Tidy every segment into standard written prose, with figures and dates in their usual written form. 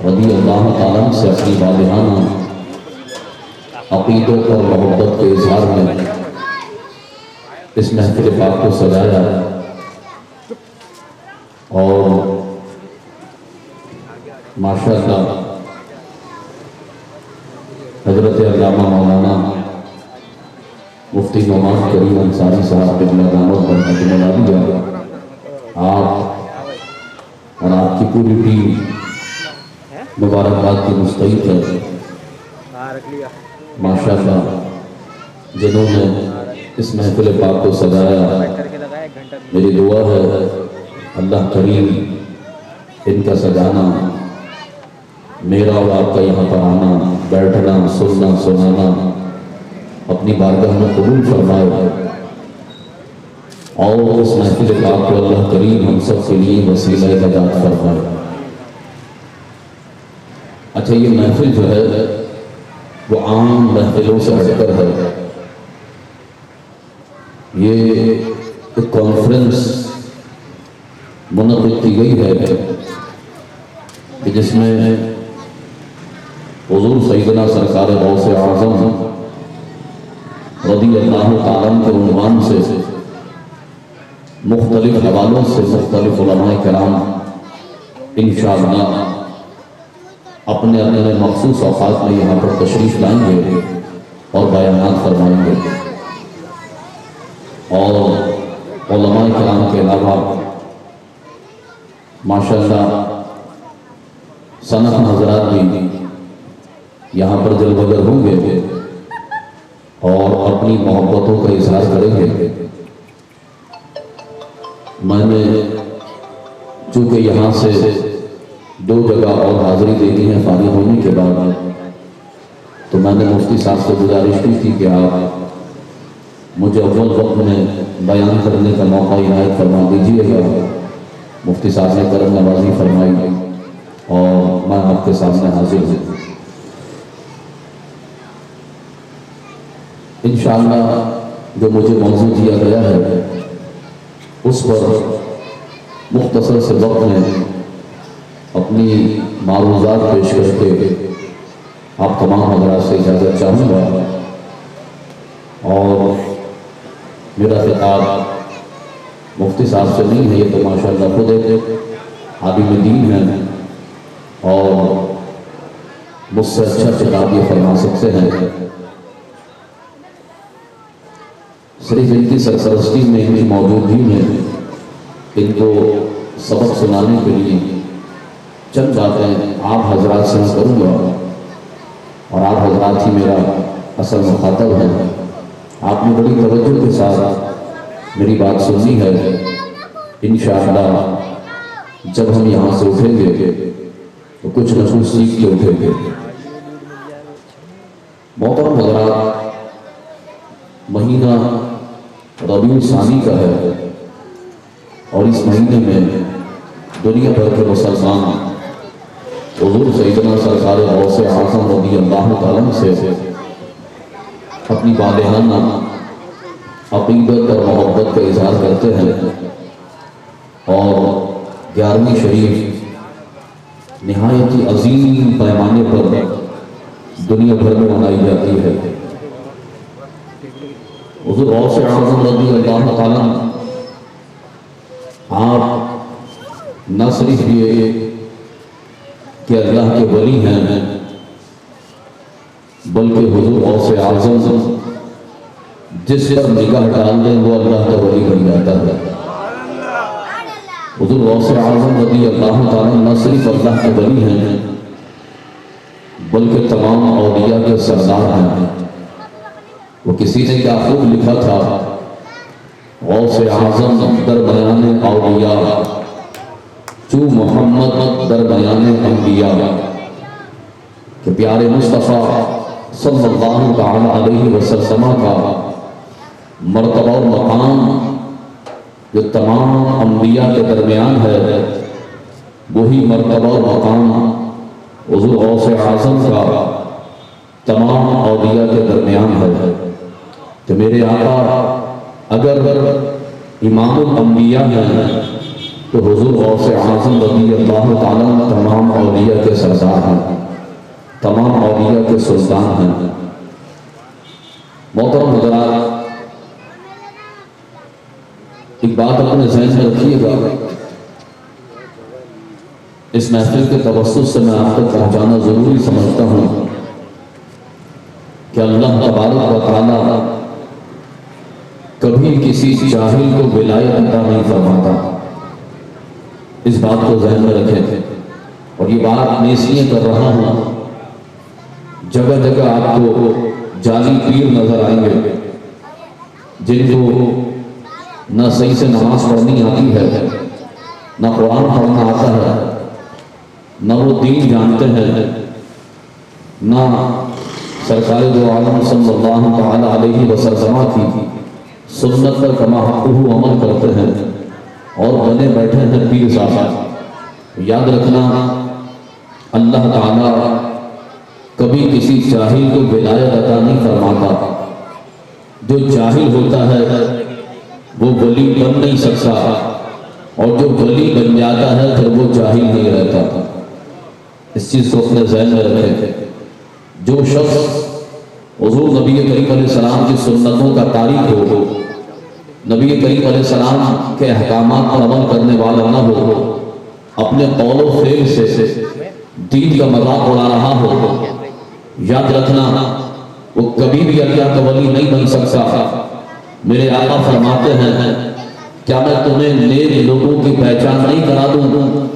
رضی اللہ تعالیٰ سے اپنی والہانہ عقیدت اور محبت کے اظہار میں اس محفل پاک کو سجایا اور ماشاءاللہ حضرت علامہ مولانا مفتی نعمان کریم انصاری صاحب قبلہ دامت برکاتہ العالیہ آپ اور آپ کی پوری ٹیم مبارکباد کی مستحق ہے ماشاءاللہ جنہوں نے اس محفل پاک کو سجایا. میری دعا ہے اللہ کریم ان کا سجانا، میرا اور آپ کا یہاں پر آنا، بیٹھنا، سننا، سنانا اپنی بارگاہ میں قبول فرمائے اور اس محفل پاک کو اللہ کریم ہم سب کے لیے وسیلہ نجات فرمائے. اچھا، یہ محفل جو ہے وہ عام محفلوں سے ہٹ کر ہے. یہ ایک کانفرنس منعقد کی گئی ہے کہ جس میں حضور سیدنا سرکار غوث اعظم رضی اللہ تعالیٰ کے عنوان سے مختلف حوالوں سے مختلف علماء کرام انشاءاللہ اپنے اپنے مخصوص اوقات میں یہاں پر تشریف لائیں گے اور بیانات فرمائیں گے. اور علماء کرام کے علاوہ ماشاءاللہ صنف حضرات بھی یہاں پر جلوگر ہوں گے اور اپنی محبتوں کا اظہار کریں گے. میں نے چونکہ یہاں سے 2 جگہ اور حاضری دے دی ہے فارغ ہونے کے بعد، تو میں نے مفتی صاحب سے گزارش کی تھی کہ آپ مجھے اول وقت میں بیان کرنے کا موقع عنایت فرما دیجیے گا. مفتی صاحب نے کرم نوازی فرمائی اور میں آپ کے سامنے حاضر ہوں. انشاءاللہ جو مجھے موضوع دیا گیا ہے اس پر مختصر سے وقت میں اپنی معروضات پیش کر کے آپ تمام حضرات سے اجازت چاہوں گا. اور میرا خطاب مفتی صاحب سے نہیں ہے، یہ تو ماشاءاللہ خود ایک عالم دین ہے اور مجھ سے اچھا خطاب یہ فرما سکتے ہیں. صرف ان کی سرپرستی میں، ان کی موجودگی میں ان کو سبق سنانے کے لیے چند باتیں آپ حضرات سے کروں گا اور آپ حضرات ہی میرا اصل مخاطب ہے. آپ نے بڑی توجہ کے ساتھ میری بات سنی ہے. انشاءاللہ جب ہم یہاں سے اٹھیں گے تو کچھ نہ کچھ سیکھ کے اٹھیں گے. محترم حضرات، مہینہ ربیع ثانی کا ہے اور اس مہینے میں دنیا بھر کے مسلمان حضور سیدنا سرکار غوث اعظم رضی اللہ تعالیٰ سے اپنی والہانہ عقیدت اور محبت کا اظہار کرتے ہیں. اور 11ویں شریف نہایت ہی عظیم پیمانے پر دنیا بھر میں منائی جاتی ہے. حضور غوث اعظم رضی اللہ تعالیٰ آپ نہ صرف یہ کہ اللہ کے ولی ہیں بلکہ حضور غوث اعظم جس پر نگاہ ڈال دیں وہ اللہ کا ولی بن جاتا ہے. حضور غوث اعظم رضی اللہ تعالیٰ نہ صرف اللہ کے ولی ہیں بلکہ تمام اولیاء کے سردار ہیں. وہ کسی نے کیا خوب لکھا تھا، غوث اعظم درمیان اولیاء چو محمد درمیان انبیاء، کہ پیارے مصطفیٰ صلی اللہ تعالیٰ علیہ وسلم کا مرتبہ اور مقام جو تمام انبیاء کے درمیان ہے، وہی مرتبہ اور مقام حضور غوث اعظم کا تمام اولیاء کے درمیان ہے. کہ میرے آقا اگر امام الانبیاء ہیں تو حضور غوث اعظم رضی اللہ تعالیٰ تمام اولیاء کے سردار سردار ہیں، تمام اولیاء کے سلطان ہیں۔ محترم حضرات، ایک بات اپنے ذہن میں رکھیے گا، اس محفل کے توسط سے میں آپ تک پہنچانا ضروری سمجھتا ہوں کہ اللہ تبارک و تعالی کبھی کسی جاہل کو ولایت عطا نہیں فرماتا۔ اس بات کو ذہن میں رکھیں، اور یہ بات میں اس لیے کر رہا ہوں، جگہ جگہ آپ کو جعلی پیر نظر آئیں گے جن کو نہ صحیح سے نماز پڑھنی آتی ہے، نہ قرآن پڑھنا آتا ہے، نہ وہ دین جانتے ہیں، نہ سرکار دو عالم صلی اللہ تعالی علیہ وسلم کی سنت پر کما حقہ عمل کرتے ہیں، اور بنے بیٹھے ہیں پیر صاحب۔ یاد رکھنا، اللہ تعالیٰ کبھی کسی جاہل کو ولایت عطا نہیں فرماتا۔ جو جاہل ہوتا ہے وہ ولی بن نہیں سکتا، اور جو ولی بن جاتا ہے پھر وہ جاہل نہیں رہتا۔ اس چیز کو اپنے ذہن میں رکھیں۔ جو شخص حضور نبی کریم علیہ السلام کی سنتوں کا تارک ہو، نبی کریم علیہ السلام کے احکامات پر عمل کرنے والا نہ ہو، اپنے قول و فعل سے دین کا مذاق اڑا رہا ہو، یاد رکھنا وہ کبھی بھی اللہ کا ولی نہیں بن سکتا۔ میرے آقا فرماتے ہیں، کیا میں تمہیں نیک لوگوں کی پہچان نہیں کرا دوں؟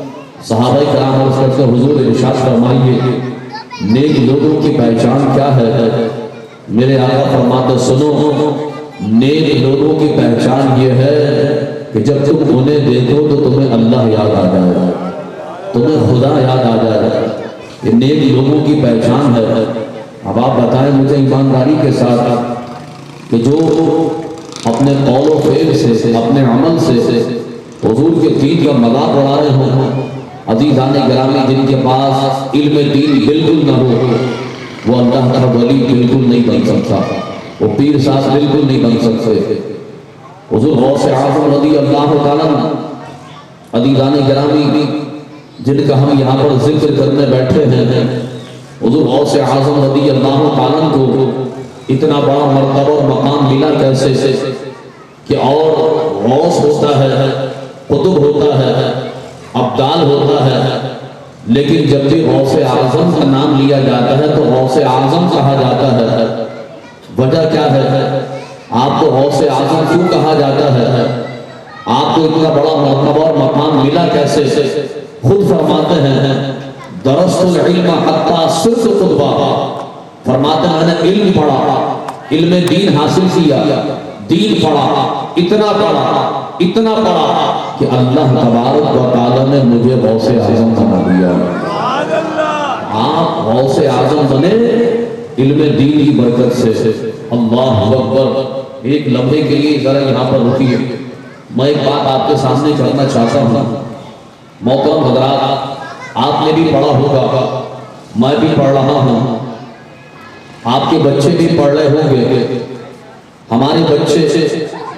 صحابہ کرام عرض کرتے حضور ارشاد فرمائیے نیک لوگوں کی پہچان کیا ہے؟ میرے آقا فرماتے سنو، نیک لوگوں کی پہچان یہ ہے کہ جب تم انہیں دیکھو تو تمہیں اللہ یاد آ جائے، تمہیں خدا یاد آ جائے۔ یہ نیک لوگوں کی پہچان ہے۔ اب آپ بتائیں مجھے ایمانداری کے ساتھ کہ جو اپنے قول و فعل سے، اپنے عمل سے حضور کے دین کا مذاق اڑا رہے ہوں، عزیزان گرامی جن کے پاس علم دین بالکل نہ ہو، وہ اللہ کا ولی بالکل نہیں بن سکتا، وہ پیر صاحب بالکل نہیں بن سکتے۔ حضور غوث اعظم رضی اللہ تعالیٰ، عزیزان گرامی جن کا ہم یہاں پر ذکر کرنے بیٹھے ہیں، حضور غوث اعظم رضی اللہ تعالیٰ کو اتنا بڑا مرتبہ اور مقام ملا کیسے کہ اور غوث ہوتا ہے، قطب ہوتا ہے، ابدال ہوتا ہے، لیکن جب بھی غوث اعظم کا نام لیا جاتا ہے تو غوث اعظم کہا جاتا ہے۔ وجہ کیا ہے؟ آپ کو غوث اعظم کیوں کہا جاتا ہے؟ آپ کو اتنا بڑا مرتبہ اور مقام ملا کیسے؟ خود فرماتے ہیں درست العلم حتی صرف قطبہ، فرماتے ہیں میں نے علم پڑھا، علم دین حاصل کیا، دین پڑھا، اتنا پڑھا کہ اللہ تبارک و تعالیٰ نے مجھے غوث اعظم بنا دیا۔ آپ غوث اعظم بنے علم دین کی برکت سے۔ اللہ اکبر۔ ایک لمحے کے لیے ذرا یہاں پر رکیے، میں ایک بات آپ کے سامنے کرنا چاہتا ہوں۔ محترم حضرات، آپ نے بھی پڑھا ہوگا، میں بھی پڑھ رہا ہوں، آپ کے بچے بھی پڑھ رہے ہوں گے۔ ہمارے بچے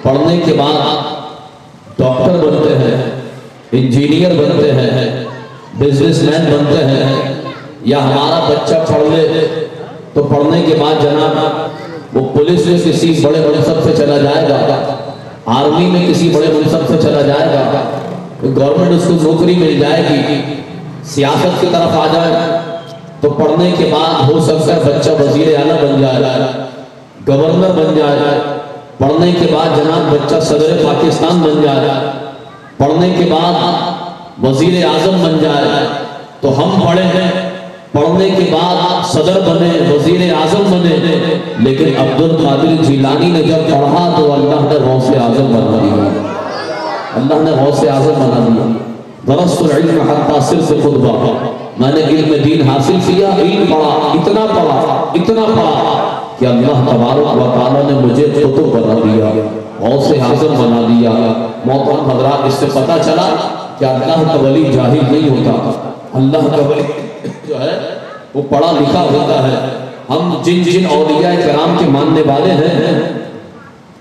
پڑھنے کے بعد ڈاکٹر بنتے ہیں، انجینئر بنتے ہیں، بزنس مین بنتے ہیں، یا ہمارا بچہ پڑھ لے تو پڑھنے کے بعد جناب وہ پولیس میں کسی بڑے منصب سے چلا جائے گا، آرمی میں کسی بڑے منصب سے چلا جائے گا، گورنمنٹ اس کو نوکری مل جائے گی، سیاست کی طرف آ جائے تو پڑھنے کے بعد ہو سکتا ہے بچہ وزیر اعلیٰ بن جائے، گورنر بن جائے، پڑھنے کے بعد جناب بچہ صدر پاکستان بن جائے، پڑھنے کے بعد وزیر اعظم بن جائے۔ تو ہم پڑھے ہیں، پڑھنے کے بعد صدر بنے، وزیر اعظم بنے، لیکن عبد القادر جیلانی نے جب پڑھا تو اللہ نے غوث اعظم بنا دیا، اللہ نے غوث اعظم بنا دیا۔ درست العلم حتی صرف خطبہ، میں نے علم دین حاصل کیا، علم پڑھا، اتنا پڑھا کہ اللہ تبارک و تعالیٰ نے مجھے قطب بنا دیا، غوث اعظم بنا دیا۔ محترم حضرات، اس سے پتہ چلا کہ اللہ کا ولی جاہل نہیں ہوتا، اللہ کا ولی جو ہے وہ پڑھا لکھا ہوتا ہے۔ ہم جن اولیاء کرام کے ماننے والے ہیں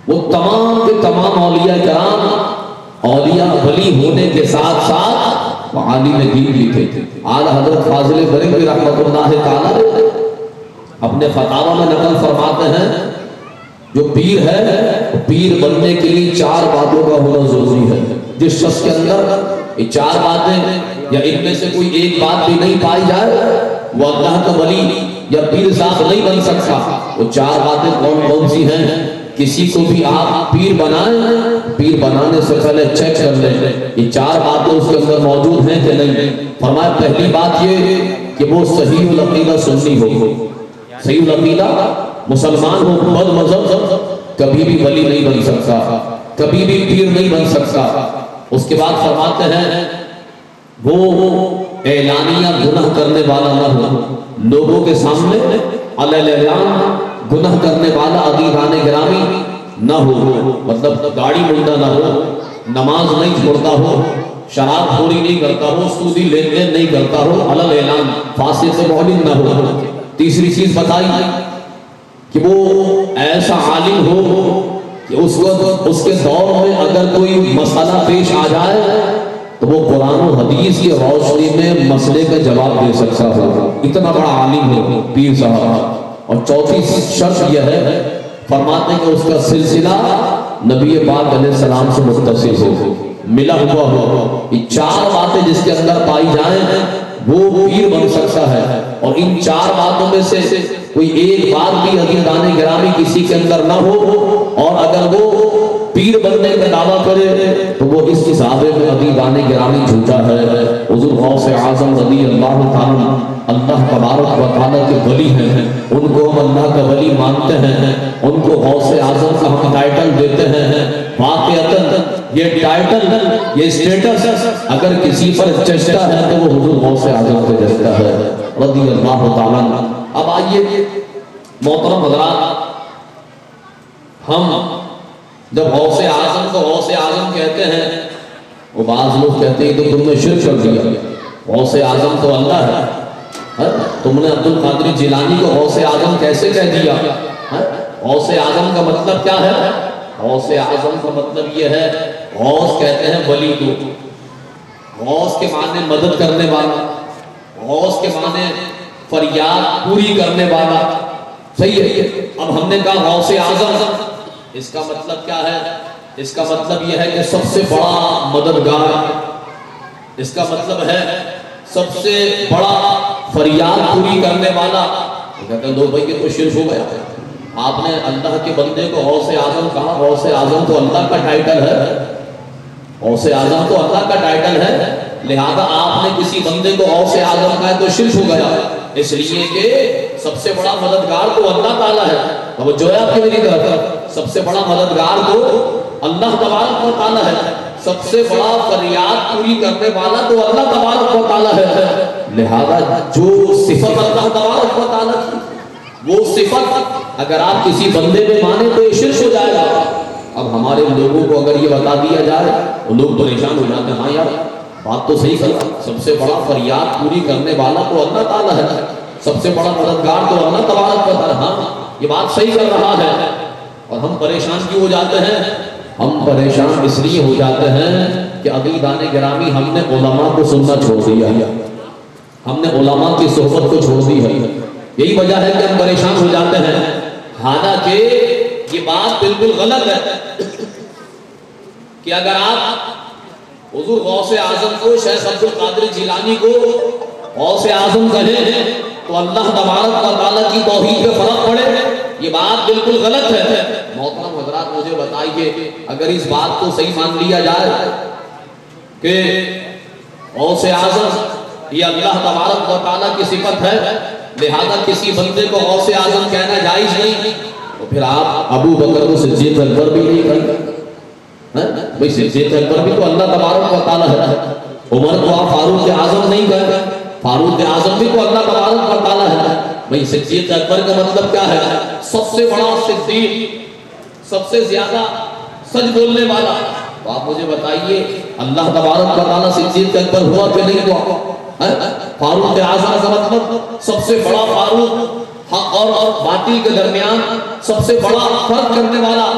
وہ تمام کے تمام اولیاء کرام اولیاء ولی ہونے کے ساتھ ساتھ عالم دین بھی تھے. اعلیٰ حضرت فاضل بریلوی رحمۃ اللہ تعالی اپنے فتاوی میں نقل فرماتے ہیں جو پیر ہے پیر بننے کے لیے 4 باتوں کا ہونا ضروری ہے. جس شخص کے اندر یہ 4 باتیں یا ان میں سے کوئی ایک بات بھی نہیں پائی جائے وہ اللہ کا ولی یا پیر صاحب نہیں بن سکتا. وہ 4 باتیں کون کون سی ہیں؟ کسی کو بھی آپ پیر بنائیں، پیر بنانے سے پہلے چیک کر لیں یہ 4 باتیں اس کے اندر موجود ہیں کہ نہیں. فرمایا پہلی بات یہ کہ وہ صحیح العقیدہ سنی ہو. صحیح العقیدہ مسلمان ہو، بد مذہب کبھی بھی ولی نہیں بن سکتا، کبھی بھی پیر نہیں بن سکتا. اس کے بعد فرماتے ہیں وہ اعلانیہ گناہ کرنے والا نہ ہو، لوگوں کے سامنے اعلان گناہ کرنے والا عزیزان گرامی نہ ہو. مطلب گاڑی منڈا نہ ہو، نماز نہیں چھوڑتا ہو، شراب خوری نہیں کرتا ہو، سودی لین دین نہیں کرتا ہو، علل اعلان فاسق سے معلن نہ ہو. تیسری چیز بتائی کہ وہ ایسا عالم ہو کہ اس وقت اس کے دور میں اگر کوئی مسئلہ پیش آ جائے تو وہ قرآن و حدیث کی روشنی میں مسئلے کا جواب دے سکتا ہو. اتنا بڑا عالم ہے پیر صاحب. اور چوتھی شرط یہ ہے فرماتے ہیں کہ اس کا سلسلہ نبی پاک علیہ السلام سے متصل ہو، ملا ہوا ہو. یہ 4 باتیں جس کے اندر پائی جائیں وہ پیر بن سکتا ہے. اور ان 4 باتوں میں سے کوئی ایک بات بھی عزیزان گرامی کسی کے اندر نہ ہو اور اگر وہ پیر بننے کا دعویٰ کرے تو وہ اس حسابے میں عزیزان گرامی جھوٹا ہے. حضور غوث اعظم رضی اللہ تعالیٰ اللہ تبارک و تعالیٰ کے ولی ہیں، ان کو ہم اللہ کا ولی مانتے ہیں، ان کو غوث اعظم کا ہم ٹائٹل دیتے ہیں. واقعتاً یہ ٹائٹل یہ اسٹیٹس اگر کسی پر چشتہ ہے تو وہ حضور غوث اعظم سے جچتا ہے رضی اللہ تعالیٰ. اب آئیے محترم حضرات، ہم جب غوث اعظم کو غوث اعظم کہتے ہیں وہ بعض لوگ کہتے ہیں تو تم نے شرک کر دیا، غوث اعظم تو اللہ ہے، تم نے عبد القادر جیلانی کو غوث اعظم کیسے کہہ دیا؟ غوث اعظم کا مطلب کیا ہے؟ غوث اعظم کا مطلب یہ ہے، غوث کہتے ہیں ولی کو، غوث کے معنی مدد کرنے والا، غوث کے معنی فریاد پوری کرنے والا. صحیح ہے. اب ہم نے کہا غوث اعظم، اس کا مطلب کیا ہے؟ اس کا مطلب یہ ہے کہ سب سے بڑا مددگار، اس کا مطلب ہے سب سے بڑا فریاد پوری کرنے والا. کہتے ہیں دو بھائی یہ تو شرک ہو گیا، آپ نے اللہ کے بندے کو غوث اعظم کہا. غوث اعظم تو اللہ کا ٹائٹل ہے، غوث اعظم تو اللہ کا ٹائٹل ہے، لہذا آپ نے کسی بندے کو غوث اعظم کہا تو شرک ہو گیا، اس لیے کہ سب سے بڑا مددگار تو اللہ تعالیٰ ہے. اب جو ہے آپ کی میری طرف سب سے بڑا مددگار تو اللہ تبارک و تعالیٰ ہے، سب سے بڑا فریاد پوری کرنے والا تو اللہ تبارک و تعالیٰ ہے. لہذا جو صفت اللہ تبارک و تعالیٰ کی وہ صفت اگر آپ کسی بندے میں مانے تو یہ شرک ہو جائے گا. اب ہمارے لوگوں کو اگر یہ بتا دیا جائے وہ لوگ پریشان ہو جاتے ہیں، ہاں یار بات تو صحیح کرا، سب سے بڑا فریاد پوری کرنے والا تو اللہ تعالیٰ ہے، سب سے بڑا مددگار تو اللہ تبارک و تعالیٰ. ہاں یہ بات صحیح کر رہا ہے. اور ہم پریشان کیوں ہو جاتے ہیں؟ ہم پریشان اس لیے ہو جاتے ہیں کہ عزیزان گرامی ہم نے علماء کو سننا چھوڑ دیا ہے، ہم نے علماء کی صحبت کو چھوڑ دی ہے. یہی وجہ ہے کہ ہم پریشان ہو جاتے ہیں. حالانکہ یہ بات بالکل غلط ہے کہ اگر آپ حضور غوث اعظم کو شیخ عبد القادر جیلانی کو غوث اعظم کہیں تو اللہ تبارک و تعالیٰ کی توحید پہ فرق پڑے، یہ بات بالکل غلط ہے. محترم حضرات مجھے بتائیے اگر اس بات کو صحیح مان لیا جائے کہ غوث اعظم یہ اللہ تبارک و تعالیٰ کی صفت ہے لہذا کسی بندے کو غوث اعظم کہنا جائز نہیں، تو پھر آپ ابو بکر کو صدیق اکبر بھی نہیں کہیں بھئی صدیق اکبر بھی تو اللہ تبارک و تعالیٰ ہے. عمر کو آپ فاروق اعظم نہیں کہیں، فاروق اعظم بھی تو اللہ تبارک و تعالیٰ ہے. بھئی صدیق اکبر کا مطلب کیا ہے؟ سب سے بڑا صدیق، سب سے زیادہ سچ بولنے والا. تو آپ مجھے بتائیے اللہ تبارک و تعالیٰ صدیق اکبر ہوا کہ نہیں ہوا؟ فاروق اعظم کا مطلب سب سے بڑا فاروق، حق اور باطل کے درمیان سب سے بڑا فرق کرنے والا.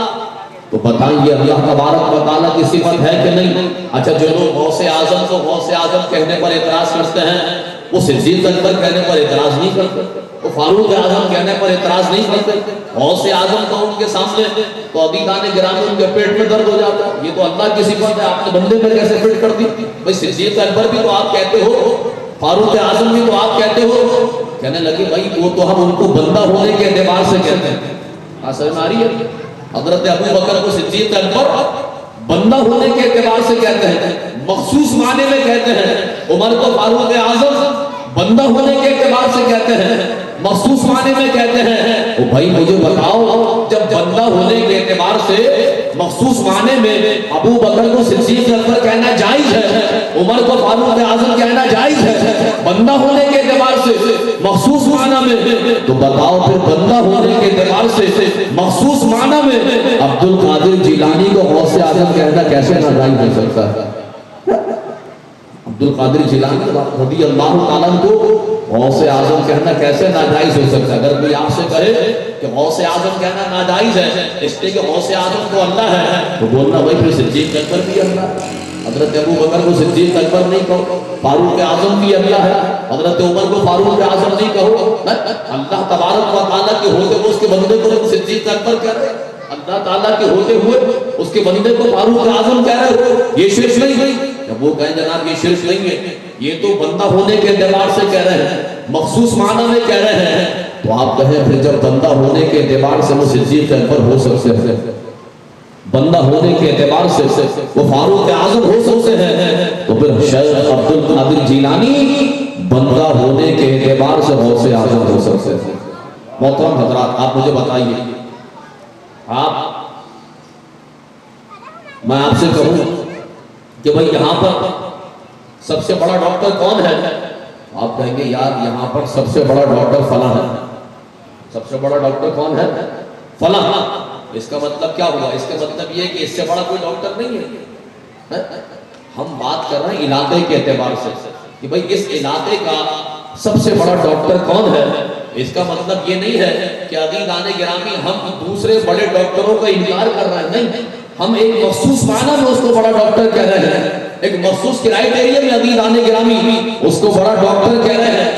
تو بتائیں یہ اللہ تبارک و تعالیٰ کی صفت ہے کہ نہیں؟ اچھا جو لوگ غوث اعظم کو غوث اعظم کہنے پر اعتراض کرتے ہیں وہ صدیق اکبر کہنے پر اعتراض نہیں کرتے، وہ فاروق اعظم کہنے پر اعتراض نہیں کرتے، غوث اعظم تو ان کے سامنے تو عزیزان گرامی ان کے پیٹ میں درد ہو جاتا ہے، یہ تو اللہ کی صفت ہے، آپ نے بندے میں کیسے فٹ کر دی؟ بھائی صدیق اکبر بھی تو آپ کہتے ہو، فاروق اعظم بھی تو آپ کہتے ہو، کہنے لگے بھائی وہ تو ہم ان کو بندہ ہونے کے اعتبار سے کہتے ہیں۔ سمجھ آ رہی ہے؟ حضرت ابو بکر کو صدیق اکبر بندہ ہونے کے اعتبار سے کہتے ہیں، مخصوص معنی میں کہتے ہیں۔ عمر کو فاروق اعظم بندہ ہونے کے اعتبار سے کہتے ہیں، مخصوص معنی میں کہتے ہیں۔ او بھائی مجھے بتاؤ جب بندہ ہونے کے اعتبار سے مخصوص معنی میں ابو بکر کو صدیق اکبر کہنا جائز ہے، عمر کو فاروق اعظم کہنا جائز ہے بندہ ہونے کے اعتبار سے مخصوص معنی میں، تو بتاؤ پھر بندہ ہونے کے اعتبار سے مخصوص معنی میں عبد القادر جیلانی کو غوث اعظم کہنا کیسے ناجائز ہو سکتا ہے؟ عبد القادر جیلانی رضی اللہ تعالیٰ کو غوث اعظم کہنا کیسے ناجائز ہو سکتا ہے؟ اگر کوئی آپ سے کہے کہ غوث اعظم کہنا ناجائز ہے اس لیے کہ غوث اعظم تو اللہ ہے، تو بولنا بھائی پھر صدیق اکبر بھی اللہ ہے۔ حضرت ابو بکر کو صدیق اکبر نہیں کہو، فاروق اعظم بھی اللہ ہے، حضرت عمر کو فاروق اعظم نہیں کہو۔ اللہ تبارک و تعالیٰ کے ہوتے ہوئے اس کے بندے کو صدیق اکبر کہہ رہے، اللہ تعالیٰ کے ہوتے ہوئے اس کے بندے کو فاروق اعظم کہہ رہے ہو، یہ شرک نہیں ہوئی؟ جب وہ کہیں جناب یہ شرک نہیں ہے، یہ تو بندہ ہونے کے اعتبار سے کہہ رہے ہیں، مخصوص معنی میں کہہ رہے ہیں، تو آپ کہیں پھر جب بندہ ہونے کے اعتبار سے وہ صدیق اکبر ہو سکتے ہیں، بندہ ہونے کے اعتبار سے وہ فاروق اعظم ہو سکتے ہیں، تو پھر شیخ عبد القادر جیلانی بندہ ہونے کے اعتبار سے غوث اعظم ہو سکتے ہیں۔ محترم حضرات آپ مجھے بتائیے، میں آپ سے کہوں کہ بھائی یہاں پر سب سے بڑا ڈاکٹر کون ہے؟ آپ کہیں گے یار یہاں پر سب سے بڑا ڈاکٹر فلاں ہے۔ سب سے بڑا ڈاکٹر کون ہے؟ فلاں۔ اس کا مطلب کیا ہوا؟ اس کا مطلب یہ ہے کہ اس سے بڑا کوئی ڈاکٹر نہیں ہے۔ ہم بات کر رہے ہیں علاقے کے اعتبار سے کہ بھائی اس علاقے کا سب سے بڑا ڈاکٹر کون ہے۔ اس کا مطلب یہ نہیں ہے کہ عزیزان گرامی ہم دوسرے بڑے ڈاکٹروں کا انکار کر رہے ہیں، نہیں، ہم ایک مخصوص معنی میں اس کو بڑا ڈاکٹر کہہ رہے ہیں، ایک مخصوص کرائٹیریا میں عزیزان گرامی اس کو بڑا ڈاکٹر کہہ رہے ہیں۔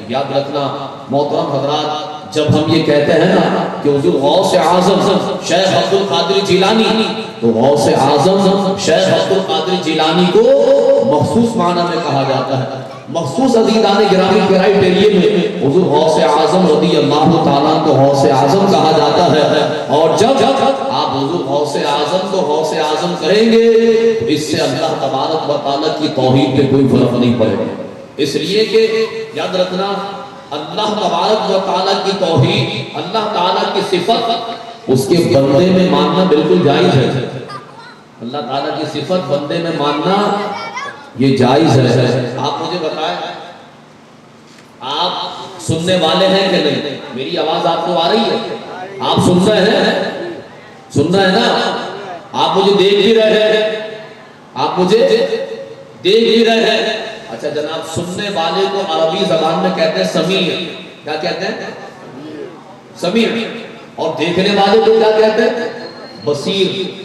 یاد رکھنا محترم حضرات، جب ہم یہ کہتے ہیں نا کہ حضور غوث اعظم شیخ عبد القادر جیلانی، تو غوث اعظم شیخ عبد القادر جیلانی کو مخصوص معنی میں کہا جاتا ہے، مخصوص عزیزان گرامی کرائٹیریا میں حضور غوث اعظم رضی اللہ تعالیٰ کو غوث اعظم کہا جاتا ہے۔ اور جب آپ حضور غوث اعظم کو غوث اعظم کریں گے تو اس سے اللہ تبارک و تعالیٰ کی توحید پہ کوئی فرق نہیں پڑے گا، اس لیے کہ یاد رکھنا اللہ تبارک و تعالیٰ کی توحید، اللہ تعالیٰ کی صفت اس کے بندے میں ماننا بالکل جائز ہے۔ اللہ تعالیٰ کی صفت بندے میں ماننا یہ جائز ہے۔ آپ مجھے بتائیں آپ سننے والے ہیں کہ نہیں؟ میری آواز آپ کو آ رہی ہے؟ آپ سن رہے ہیں؟ سن رہے ہیں نا؟ آپ مجھے دیکھ بھی رہے ہیں؟ آپ مجھے دیکھ بھی رہے ہیں؟ اچھا جناب، سننے والے کو عربی زبان میں کہتے ہیں سمیع۔ کیا کہتے ہیں؟ سمیع۔ اور دیکھنے والے کو کیا کہتے ہیں؟ بصیر۔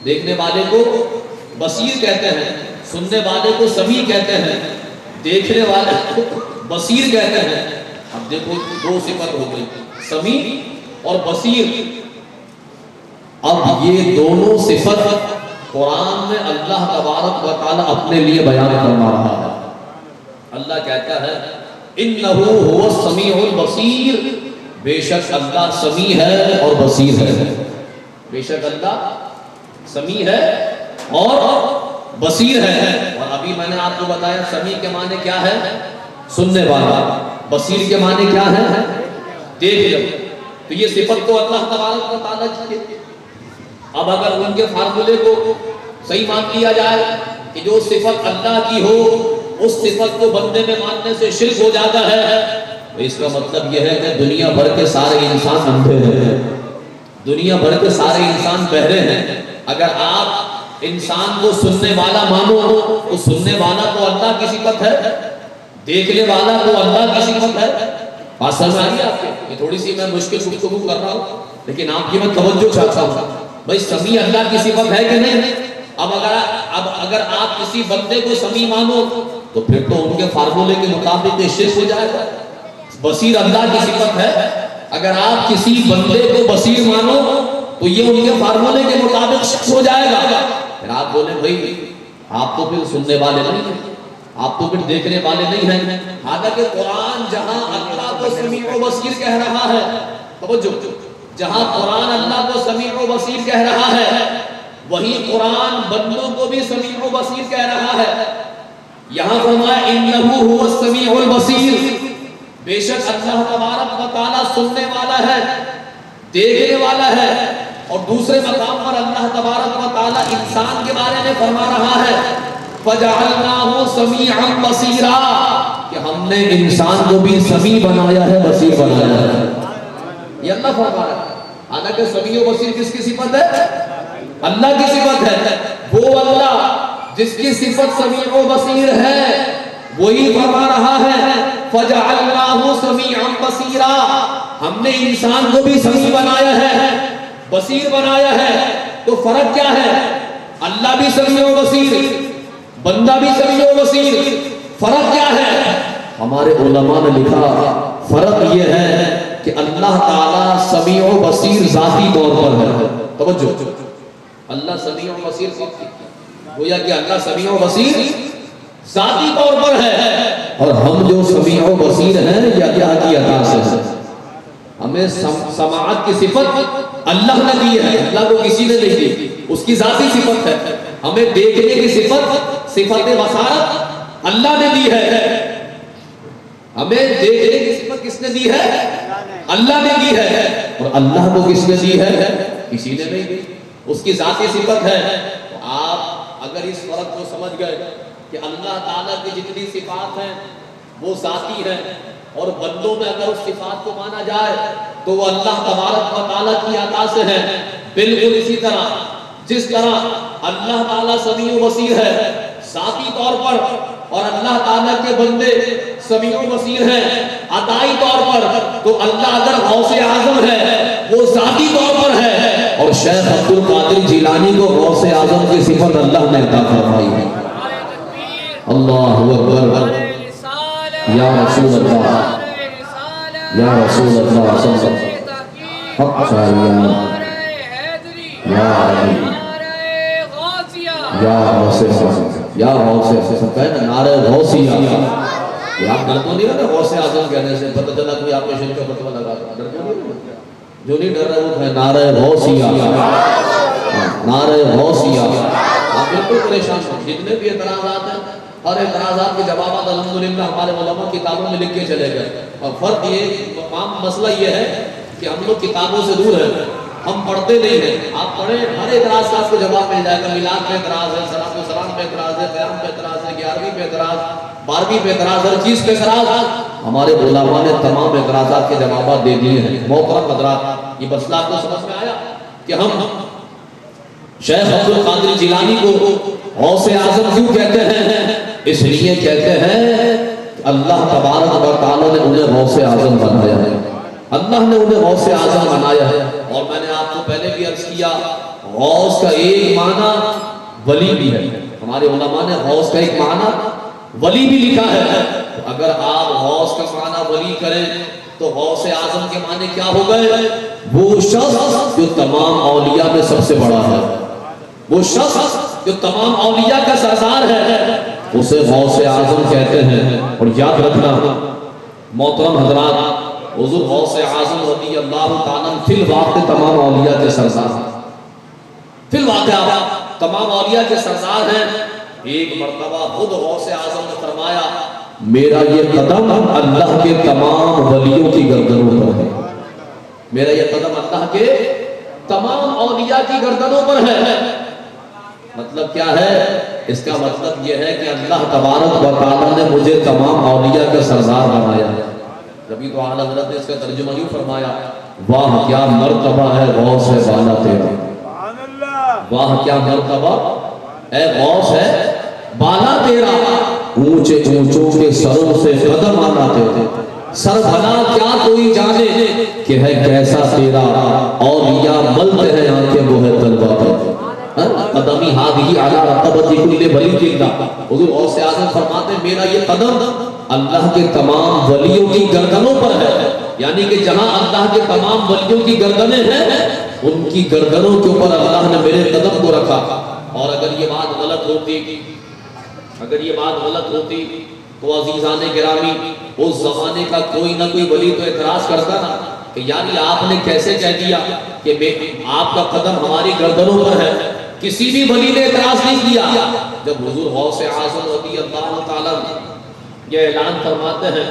دیکھنے والے کو بصیر کہتے ہیں، سننے والے کو سمیع کہتے ہیں، دیکھنے والے کو بصیر کہتے ہیں۔ اب دیکھو دو صفت ہو گئی، سمیع اور بصیر۔ اب یہ دونوں صفت قرآن میں اللہ تبارک و تعالیٰ اپنے لیے بیان فرما رہا ہے۔ اللہ کہتا ہے اِنَّهُ هُوَ السَّمِيعُ الْبَصِيرُ، بے شک اللہ سمیع ہے اور بصیر ہے۔ بے شک اللہ سمیع ہے اور بصیر ہے۔ اور ابھی میں نے آپ کو بتایا سمیع کے معنی کیا ہے؟ سننے والا۔ بصیر کے معنی کیا ہے؟ دیکھ لو۔ تو یہ صفت تو اللہ تبارک و تعالیٰ کی ہے۔ اب اگر ان کے فارمولے کو صحیح مان لیا جائے کہ جو صفت اللہ کی ہو اس صفت کو بندے میں ماننے سے شرک ہو جاتا ہے، تو اس کا مطلب یہ ہے کہ دنیا بھر کے سارے انسان اندھے ہیں، دنیا بھر کے سارے انسان بہرے ہیں۔ اگر آپ انسان کو سننے والا مانو تو سننے والا تو اللہ کی صفت ہے، دیکھنے والا تو اللہ کی صفت ہے۔ بات سمجھ آ رہی ہے آپ کو؟ یہ تھوڑی سی میں مشکل گفتگو کر رہا ہوں لیکن آپ کی میں توجہ چاہتا ہوں۔ بھائی سمیع اللہ کی صفت ہے کہ نہیں؟ اب اگر آپ کسی بندے کو سمیع مانو تو پھر تو ان کے فارمولے کے مطابق یہ شرک ہو جائے گا. بصیر اللہ کی صفت ہے، اگر آپ کسی بندے کو بصیر مانو تو یہ ان کے فارمولے کے مطابق شرک ہو جائے گا. پھر آپ بولے بھائی آپ تو پھر سننے والے نہیں ہیں، آپ تو پھر دیکھنے والے نہیں ہیں. حالانکہ قرآن جہاں اللہ کو سمیع و بصیر کہہ رہا ہے، توجہ، جہاں قرآن اللہ کو سمیع و بصیر کہہ رہا ہے وہی قرآن بندوں کو بھی سمیع و بصیر کہہ رہا ہے. یہاں فرمایا انہ هو السمیع البصیر، بے شک اللہ تبارک و تعالی سننے والا ہے، دیکھنے والا ہے. اور دوسرے مقام پر اللہ تبارک و تعالی انسان کے بارے میں فرما رہا ہے فَجَعَلْنَاهُ سَمِيعًا بَصِيرًا، کہ ہم نے انسان کو بھی سمیع بنایا ہے، بصیر بنایا ہے. یہ اللہ فرما رہا ہے. حالانکہ سمیع و بصیر کس کی صفت ہے؟ اللہ کی صفت ہے. وہ اللہ جس کی صفت سمیع و بصیر ہے وہی فرما رہا ہے فَجَعَلْنَاهُ سَمِيعًا بَصِيرًا، ہم نے انسان کو بھی سمیع بنایا ہے، بصیر بنایا ہے. تو فرق کیا ہے؟ اللہ بھی سمیع و بصیر، بندہ بھی سمیع و بصیر. فرق کیا ہے؟ ہمارے علماء نے لکھا فرق یہ ہے کہ اللہ تعالیٰ سمیع و بصیر ذاتی طور پر ہے. توجہ، اللہ سمیع و بصیر گویا کہ اللہ سمیع و بصیر ذاتی طور پر ہے، اور ہم جو سمیع و بصیر ہیں یہ اللہ کی عطا سے. ہمیں سماعت کی صفت اللہ نے دی ہے، اللہ کو کسی نے نہیں دی، اس کی ذاتی صفت ہے. ہمیں دیکھنے کی صفت بصارت اللہ نے دی ہے. ہمیں دیکھنے کی صفت کس نے دی ہے؟ اللہ نے دی ہے. اور اللہ کو کس نے دی ہے؟ کسی نے نہیں دی، اس کی ذاتی صفت ہے. تو آپ اگر اس فرق کو سمجھ گئے کہ اللہ تعالیٰ کی جتنی صفات ہیں وہ ذاتی ہیں، اور بندوں میں اگر اس صفات کو مانا جائے تو وہ اللہ تبارک و تعالیٰ کی عطا سے ہے. بالکل اسی طرح جس طرح اللہ تعالیٰ سمیع و بصیر ہے ذاتی طور پر، اور اللہ تعالیٰ کے بندے سمیع و بصیر ہیں عطائی طور پر، تو اللہ اگر غوث اعظم ہے وہ ذاتی طور پر ہے، اور شیخ عبد القادر جیلانی کو غوث اعظم کی صفت اللہ نے عطا فرمائی ہے. اللہ اکبر، یا رسول اللہ، یا رسول اللہ صلی اللہ علیہ وسلم، حق چاہیے یا علی یا غوث، یا غوث، سب کہے نا نعرہ غوثیہ. یہ آپ ڈر تو نہیں رہے غوث اعظم کہنے سے؟ پتہ چلا کوئی آپ کے شریف کا فتویٰ لگا تھا، ڈر تو نہیں رہے؟ جو نہیں ڈر رہا وہ کہے نعرہ غوثیہ، نعرہ غوثیہ. آپ بالکل پریشان ہیں. جتنے بھی اعتراضات ہیں ہر اعتراضات کے جوابات الحمدللہ ہمارے علماء کتابوں میں لکھ کے چلے گئے. اور فرق یہ عام مسئلہ یہ ہے کہ ہم لوگ کتابوں سے دور ہیں، ہم پڑھتے نہیں ہیں. آپ پڑھیں ہر اعتراض کا آپ کو جواب مل جائے گا. میلاد پہ اعتراض ہے، صلاۃ و سلام پہ اعتراض ہے، قیام پہ اعتراض ہے، 11ویں پہ اعتراض، 12ویں پہ اعتراض، ہر چیز پہ اعتراض. ہمارے علماء نے تمام اعتراضات کے جوابات دے دیے ہیں. محترم حضرات، یہ مسئلہ آپ کو سمجھ میں آیا کہ ہم شیخ عبد القادر جیلانی کو غوث اعظم کیوں کہتے ہیں؟ اس لیے کہتے ہیں اللہ تبارک و تعالیٰ نے انہیں غوث اعظم بنایا ہے، اللہ نے انہیں غوث اعظم بنایا ہے. اور میں نے آپ کو پہلے بھی عرض کیا غوث کا ایک معنی ولی بھی ہے. ہمارے علماء نے غوث کا ایک معنی ولی بھی لکھا ہے. اگر آپ غوث کا معنی ولی کریں تو غوث اعظم کے معنی کیا ہو گئے؟ وہ شخص جو تمام اولیاء میں سب سے بڑا ہے، وہ شخص جو تمام اولیاء کا سردار ہے، اسے غوث اعظم کہتے ہیں. اور یاد رکھنا محترم حضرات، حضور غوث اعظم رضی اللہ تعالیٰ فی الواقع تمام اولیاء کے سردار ہیں، فی الواقع تمام اولیاء کے سردار ہیں. ایک مرتبہ خود غوث اعظم نے فرمایا میرا یہ قدم اللہ کے تمام ولیوں کی گردنوں پر ہے، میرا یہ قدم اللہ کے تمام اولیاء کی گردنوں پر ہے. مطلب کیا ہے؟ اس کا مطلب یہ ہے کہ اللہ تبارک و تعالیٰ نے مجھے تمام اولیاء کا سردار بنایا ہے. جبھی تو اعلیٰ حضرت نے اس کا ترجمہ یوں فرمایا واہ کیا مرتبہ ہے غوث ہے بالا تیرا، واہ کیا مرتبہ اے غوث ہے بالا تیرا، اونچے اونچوں کے سروں سے قدم آنا تیرے، سر بھلا کیا کوئی جانے کہ ہے کیسا تیرا، اولیاء ملتے ہیں آنکھیں وہ ہے تلوار قدمی ہادی علی رقبۃ کل ولی اللہ. حضور غوث اعظم فرماتے ہیں میرا یہ قدم اللہ کے تمام ولیوں کی گردنوں پر ہے. یعنی کہ جہاں اللہ کے تمام ولیوں کی گردنیں ہیں ان کی گردنوں کے اوپر اللہ نے میرے قدم کو رکھا. اور اگر یہ بات غلط ہوتی تو عزیزان گرامی اس زمانے کا کوئی نہ کوئی ولی تو اعتراض کرتا نا کہ یعنی آپ نے کیسے کہہ دیا کہ آپ کا قدم ہماری گردنوں پر ہے. کسی بھی ولی نے اعتراض نہیں کیا. جب حضور غوث اعظم رضی اللہ تعالیٰ یہ اعلان فرماتے ہیں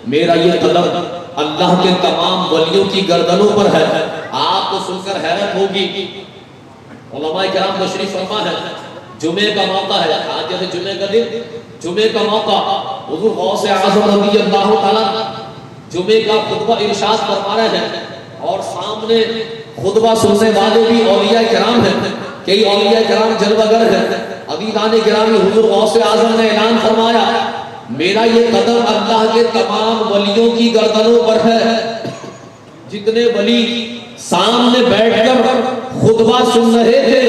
میرا یہ قدم اللہ کے تمام ولیوں کی گردنوں پر ہے, آپ کو سن کر حیرت ہوگی. علماء کرام تشریف فرما ہے, جمعے کا موقع ہے, آج جیسے جمعے کا دن, جمعے کا موقع, حضور غوث اعظم رضی اللہ تعالیٰ جمعے کا خطبہ ارشاد فرما رہے ہیں اور سامنے خطبہ سننے والے بھی اولیاء کرام ہیں, کئی اولیاء کرام جلوہ گر ہیں. عزیزان گرامی حضور غوث اعظم نے اعلان فرمایا میرا یہ قدم اللہ کے تمام ولیوں کی گردنوں پر ہے. جتنے ولی سامنے بیٹھ کر خطبہ سن رہے تھے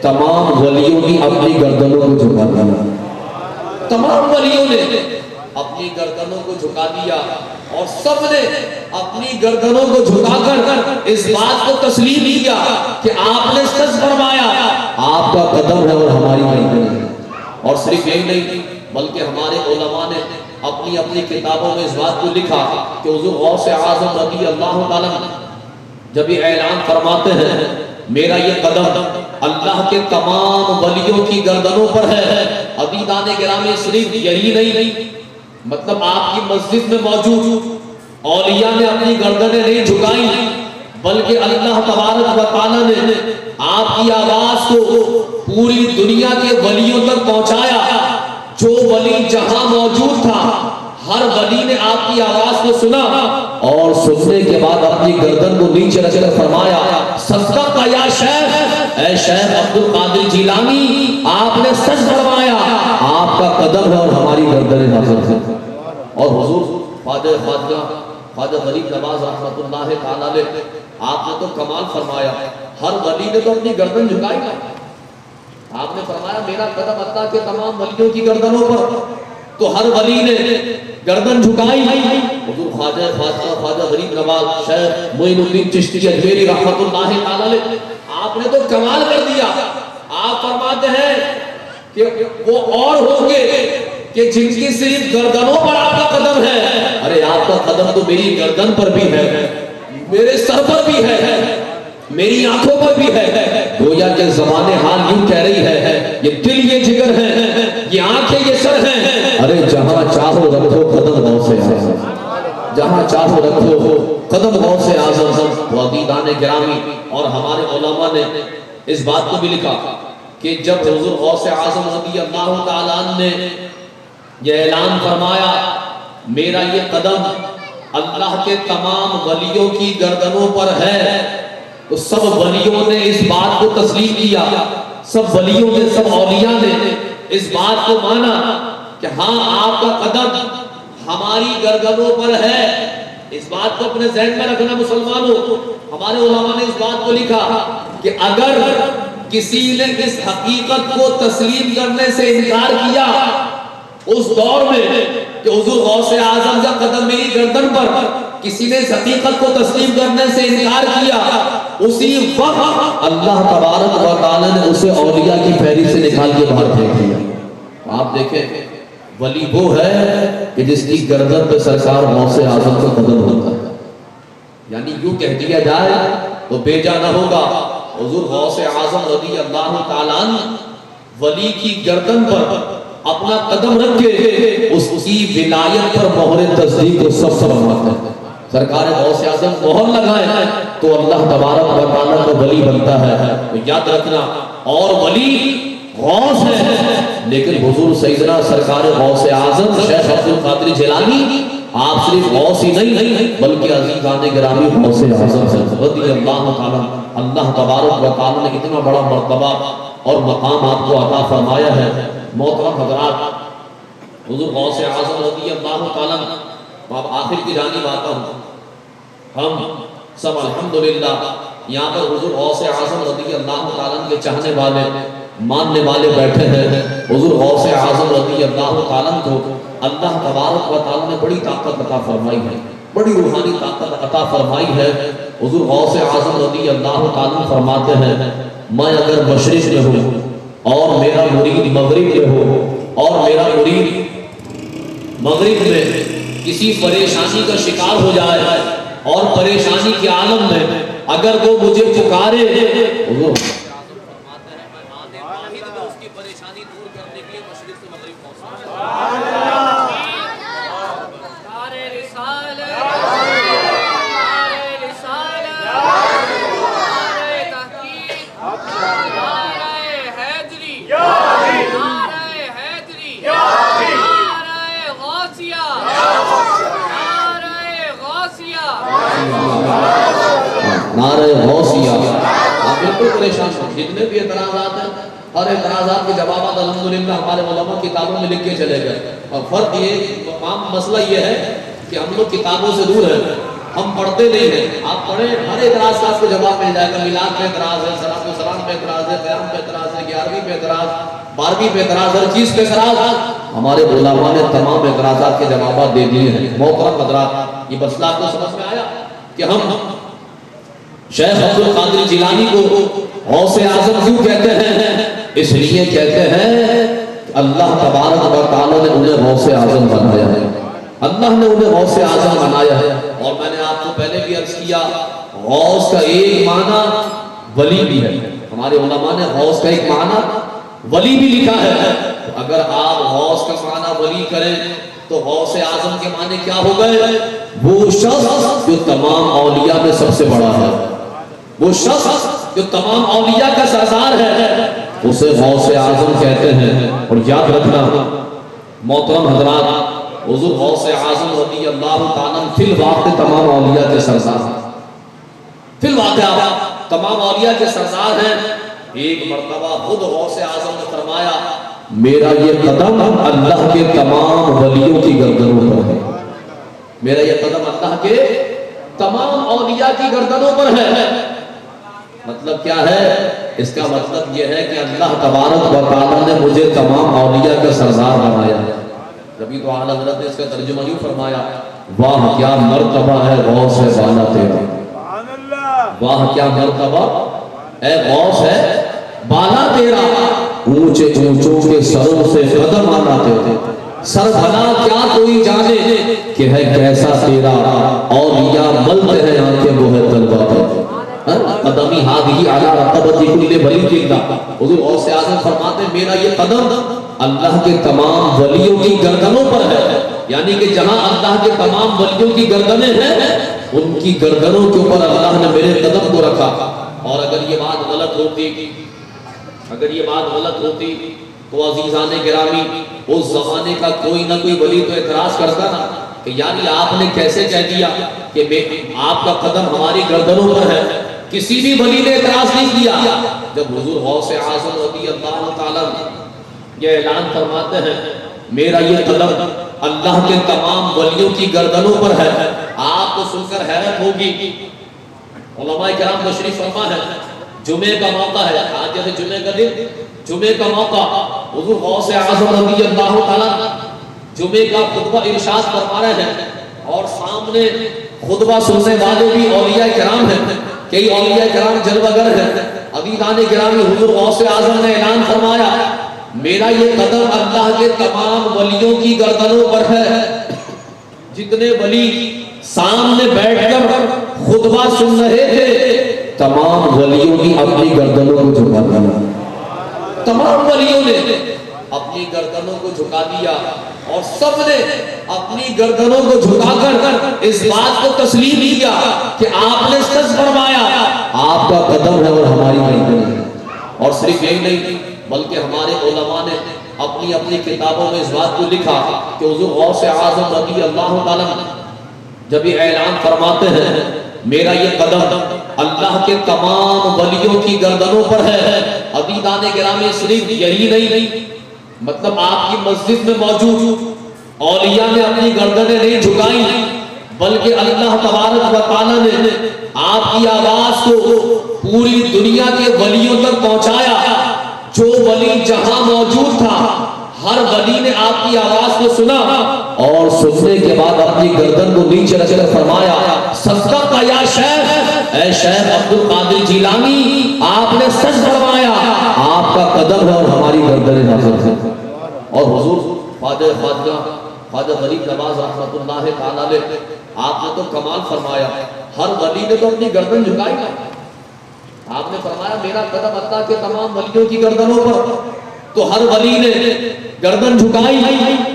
تمام ولیوں نے اپنی گردنوں کو جھکا دیا. تمام ولیوں نے اپنی گردنوں کو جھکا دیا اور سب نے اپنی گردنوں کو جھکا کر اس بات کو تسلیم کیا کہ آپ نے سچ فرمایا آپ کا قدم ہے اور ہماری گردن ہے. اور صرف یہی نہیں بلکہ ہمارے علماء نے اپنی اپنی کتابوں میں اس بات کو لکھا کہ حضور غوث اعظم رضی اللہ تعالیٰ جب یہ اعلان فرماتے ہیں میرا یہ قدم اللہ کے تمام ولیوں کی گردنوں پر ہے. عزیزان گرامی صرف یہی نہیں مطلب آپ کی مسجد میں موجود اولیاء نے اپنی گردنیں نہیں جھکائیں بلکہ اللہ تبارک و تعالیٰ نے آپ کی آواز کو پوری دنیا کے ولیوں تک پہنچایا. جو ولی جہاں موجود تھا ہر ولی نے آپ کی آواز کو سنا اور سننے کے بعد اپنی گردن کو نیچے رکھ کر فرمایا صدقت یا شیخ, اے شیخ عبد القادر جیلانی آپ نے سچ فرمایا آپ کا قدم ہے اور ہماری گردنیں حاضر ہیں. اور حضور خواجہ غریب نواز رحمۃ اللہ تعالیٰ علیہ آپ نے تو کمال فرمایا, ہر ولی نے تو اپنی گردن جھکائی. آپ نے فرمایا میرا قدم اللہ کے تمام ولیوں کی گردنوں پر, تو ہر ولی نے گردن جھکائی. حضور خواجہ غریب نواز شیخ معین الدین چشتی اجمیری رحمۃ اللہ تعالیٰ علیہ آپ نے تو کمال کر دیا. آپ فرماتے ہیں کہ وہ اور ہوں گے کہ جن کی صرف گردنوں پر آپ کا قدم ہے. ارے آپ کا قدم تو میری گردن پر بھی ہے, میرے سر پر بھی ہے, میری آنکھوں پر بھی ہے. گویا کہ زبان حال یوں کہہ رہی ہے یہ دل یہ جگر ہے, یہ آنکھیں یہ سر ہیں. ارے جہاں چاہو رکھو قدم غوث اعظم, جہاں چاہو رکھو قدم غوث اعظم. عزیزان گرامی اور ہمارے علماء نے اس بات کو بھی لکھا کہ جب حضور غوث اعظم رضی اللہ تعالیٰ نے یہ اعلان فرمایا میرا یہ قدم اللہ کے تمام ولیوں کی گردنوں پر ہے تو سب ولیوں نے اس بات کو تسلیم کیا. سب ولیوں نے, سب اولیاء نے اس بات کو مانا کہ ہاں آپ کا قدم ہماری گردنوں پر ہے. اس بات کو اپنے ذہن میں رکھنا مسلمانوں. ہمارے علماء نے اس بات کو لکھا کہ اگر کسی نے اس حقیقت کو تسلیم کرنے سے انکار کیا اس دور میں کہ حضور غوث اعظم کا قدم میری گردن پر, کسی نے اس حقیقت کو تسلیم کرنے سے انکار کیا اسی وقت اللہ تبارک و تعالیٰ نے اسے اولیاء کی پھیری سے نکال کے باہر پھینک دیا. آپ دیکھیں ولی وہ ہے کہ جس کی گردن پہ سرکار غوث اعظم کا قدم ہوتا ہے. یعنی یوں کہہ دیا جائے تو بیجا نہ ہوگا حضور غوث اعظم رضی اللہ تعالیٰ ولی کی گردن پر اپنا قدم رکھ کے اس کی ولایت پر مہر تصدیق کو سب فرماتے ہیں. سرکار غوث اعظم مہر لگائے تو اللہ تبارک و تعالیٰ کا ولی بنتا ہے. تو یاد رکھنا اور ولی غوث ہے لیکن حضور سیدنا سرکار غوث اعظم شیخ عبد القادر جیلانی آپ صرف غوث ہی نہیں بلکہ عزیزان گرامی غوث اعظم رضی اللہ تعالیٰ. اللہ تبارک و تعالیٰ نے اتنا بڑا مرتبہ اور مقام آپ کو عطا فرمایا ہے. محترم حضرات حضور غوث اعظم رضی اللہ تعالیٰ اب آخر کی جانب آتا ہوں. ہم سب الحمدللہ یہاں پر حضور غوث اعظم رضی اللہ تعالیٰ کے چاہنے والے ماننے والے بیٹھے ہیں۔ حضور غوث اعظم رضی اللہ تعالیٰ کو اللہ تبارک و تعالیٰ نے بڑی طاقت عطا فرمائی ہے، بڑی روحانی طاقت عطا فرمائی ہے۔ حضور غوث اعظم رضی اللہ تعالیٰ فرماتے ہیں میں اگر مشرق میں ہوں اور میرا مرید مغرب میں ہو اور میرا مرید مغرب میں کسی پریشانی کا شکار ہو جائے اور پریشانی کے عالم میں اگر وہ مجھے پکارے، حضور فرماتے ہیں میں آنے واحد میں اس کی پریشانی دور کرنے کے لیے مشرق سے مغرب پہنچتا ہوں۔ نعرہ غوثیہ، آپ بالکل پریشان ہیں، جتنے بھی اعتراضات ہیں ہر اعتراضات کے جوابات الحمدللہ ہمارے علماء کتابوں میں لکھ کے چلے گئے، اور فرق یہ عام مسئلہ یہ ہے کہ ہم لوگ کتابوں سے دور ہیں، ہم پڑھتے نہیں ہیں۔ آپ پڑھیں ہر اعتراض کا آپ کو جواب مل جائے گا، میلاد پہ اعتراض ہے، صلاۃ و سلام پہ اعتراض ہے، قیام پہ اعتراض ہے، 11ویں پہ اعتراض، 12ویں پہ اعتراض، ہر چیز پہ اعتراض۔ ہمارے علماء نے تمام اعتراضات کے جوابات دے دیے ہیں۔ محترم حضرات، یہ مسئلہ آپ کو سمجھ میں آیا کہ ہم شیخ عبد القادر جیلانی کو غوث اعظم کیوں کہتے ہیں؟ اس لیے کہتے ہیں اللہ تبارک و تعالیٰ نے انہیں غوث اعظم بنایا ہے، اللہ نے انہیں غوث اعظم بنایا ہے۔ اور میں نے آپ کو پہلے بھی عرض کیا غوث کا ایک معنی ولی بھی ہے، ہمارے علماء نے غوث کا ایک معنی ولی بھی لکھا ہے۔ اگر آپ غوث کا معنی ولی کریں تو غوث اعظم کے معنی کیا ہو گئے؟ وہ شخص جو تمام اولیاء میں سب سے بڑا ہے، وہ شخص جو تمام اولیاء کا سردار ہے، اسے غوث اعظم کہتے ہیں۔ اور یاد رکھنا محترم حضرات، حضور غوث اعظم رضی اللہ تعالیٰ فی الواقع تمام اولیاء کے سردار ہیں، فی الواقع تمام اولیاء کے سردار ہیں۔ ایک مرتبہ خود غوث اعظم نے فرمایا میرا یہ قدم اللہ کے تمام ولیوں کی گردنوں پر ہے، میرا یہ قدم اللہ کے تمام اولیاء کی گردنوں پر ہے۔ مطلب کیا ہے؟ اس کا مطلب یہ ہے کہ اللہ تبارک و تعالیٰ نے مجھے تمام اولیاء کا سردار بنایا ہے۔ جبھی تو اعلیٰ حضرت نے اس کا ترجمہ یوں فرمایا واہ کیا مرتبہ ہے غوث بالا تیرا، واہ کیا مرتبہ اے غوث ہے بالا تیرا، اونچے اونچوں کے سروں سے قدم آتے تھے، سر بھلا کیا کوئی جانے کہ ہے کیسا تیرا، اولیاء ملتے ہیں آنکھیں وہ ہے طلبہ پر، قدمی ہادی علی رقبتی کل ولی جلدہ۔ حضور غوث اعظم فرماتے ہیں میرا یہ قدم اللہ کے تمام ولیوں کی گردنوں پر ہے، یعنی کہ جہاں اللہ کے تمام ولیوں کی گردنیں ہیں ان کی گردنوں کے اوپر اللہ نے میرے قدم کو رکھا۔ اور اگر یہ بات غلط ہوتی تو عزیزان گرامی اس زمانے کا کوئی نہ کوئی ولی تو اعتراض کرتا نا کہ یعنی آپ نے کیسے کہہ دیا کہ آپ کا قدم ہماری گردنوں پر ہے۔ کسی بھی ولی نے اعتراض نہیں کیا۔ جب حضور غوث اعظم رضی اللہ تعالیٰ یہ اعلان فرماتے ہیں میرا یہ قدم اللہ کے تمام ولیوں کی گردنوں پر ہے، آپ کو سن کر حیرت ہوگی۔ علماء کرام تشریف فرما ہے، جمعے کا موقع ہے، آج جیسے جمعے کا دن، جمعے کا موقع، حضور غوث اعظم رضی اللہ تعالیٰ جمعے کا خطبہ ارشاد فرما رہے ہیں، اور سامنے خطبہ سننے والے بھی اولیاء کرام ہیں، کئی اولیاء کرام جلوہ گر ہیں۔ عزیزان گرامی حضور غوث اعظم نے اعلان فرمایا میرا یہ قدم اللہ کے تمام ولیوں کی گردنوں پر ہے۔ جتنے ولی سامنے بیٹھ کر خطبہ سن رہے تھے تمام ولیوں کی اپنی گردنوں کو جھکا دیا، تمام ولیوں نے اپنی گردنوں کو جھکا دیا، اور سب نے اپنی گردنوں کو جھکا کر اس بات کو تسلیم کیا کہ آپ نے سچ فرمایا، آپ کا قدم ہے اور ہماری گردن ہے۔ اور صرف یہی نہیں بلکہ ہمارے علماء نے اپنی اپنی کتابوں میں اس بات کو لکھا کہ حضور غوث اعظم رضی اللہ تعالیٰ جب یہ اعلان فرماتے ہیں میرا یہ قدم اللہ کے تمام ولیوں کی گردنوں پر ہے۔ عزیزان گرامی صرف یہی نہیں، مطلب آپ کی مسجد میں موجود اولیاء نے اپنی گردنیں نہیں جھکائیں، بلکہ اللہ تبارک و تعالیٰ نے آپ کی آواز کو پوری دنیا کے ولیوں تک پہنچایا۔ جو ولی جہاں موجود تھا ہر ولی نے آپ کی آواز کو سنا اور سننے کے بعد اپنی گردن کو نیچے رکھ کر فرمایا صدق یا شیخ، اے شیخ عبد القادر جیلانی آپ نے سچ فرمایا، آپ کا قدم ہے اور ہماری گردنیں حاضر ہیں۔ اور حضور خواجہ غریب نواز رحمت اللہ تعالی علیہ آپ نے تو کمال فرمایا، ہر ولی نے تو اپنی گردن جھکائی نا، آپ نے فرمایا میرا قدم اللہ کے تمام ولیوں کی گردنوں پر، تو ہر ولی نے گردن جھکائی۔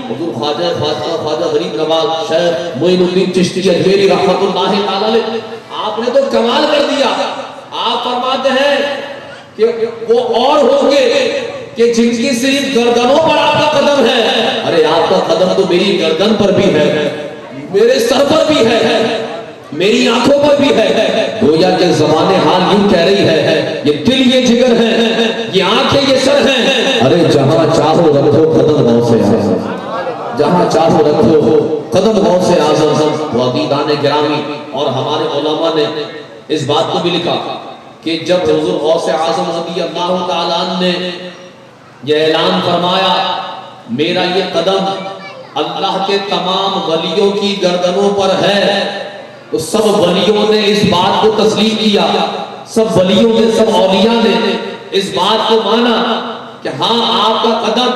حضور خواجہ غریب نواز شیخ معین الدین چشتی اجمیری رحمت اللہ تعالی علیہ آپ نے تو کمال کر دیا۔ آپ فرماتے ہیں کہ وہ اور ہوں گے کہ جن کی صرف گردنوں پر آپ کا قدم ہے، ارے آپ کا قدم تو میری گردن پر بھی ہے، میرے سر پر بھی ہے، میری آنکھوں پر بھی ہے۔ گویا کہ زبان حال یوں کہہ رہی ہے یہ دل یہ جگر ہے، یہ آنکھیں یہ سر ہیں، ارے جہاں چاہو رکھو قدم غوث اعظم، جہاں چاہو رکھو قدم غوث اعظم۔ عزیزان گرامی اور ہمارے علماء نے اس بات کو بھی لکھا کہ جب حضور غوث اعظم رضی اللہ تعالیٰ عنہ نے یہ اعلان فرمایا میرا یہ قدم اللہ کے تمام ولیوں کی گردنوں پر ہے، تو سب ولیوں نے اس بات کو تسلیم کیا، سب ولیوں نے، سب اولیاء نے اس بات کو مانا کہ ہاں آپ کا قدم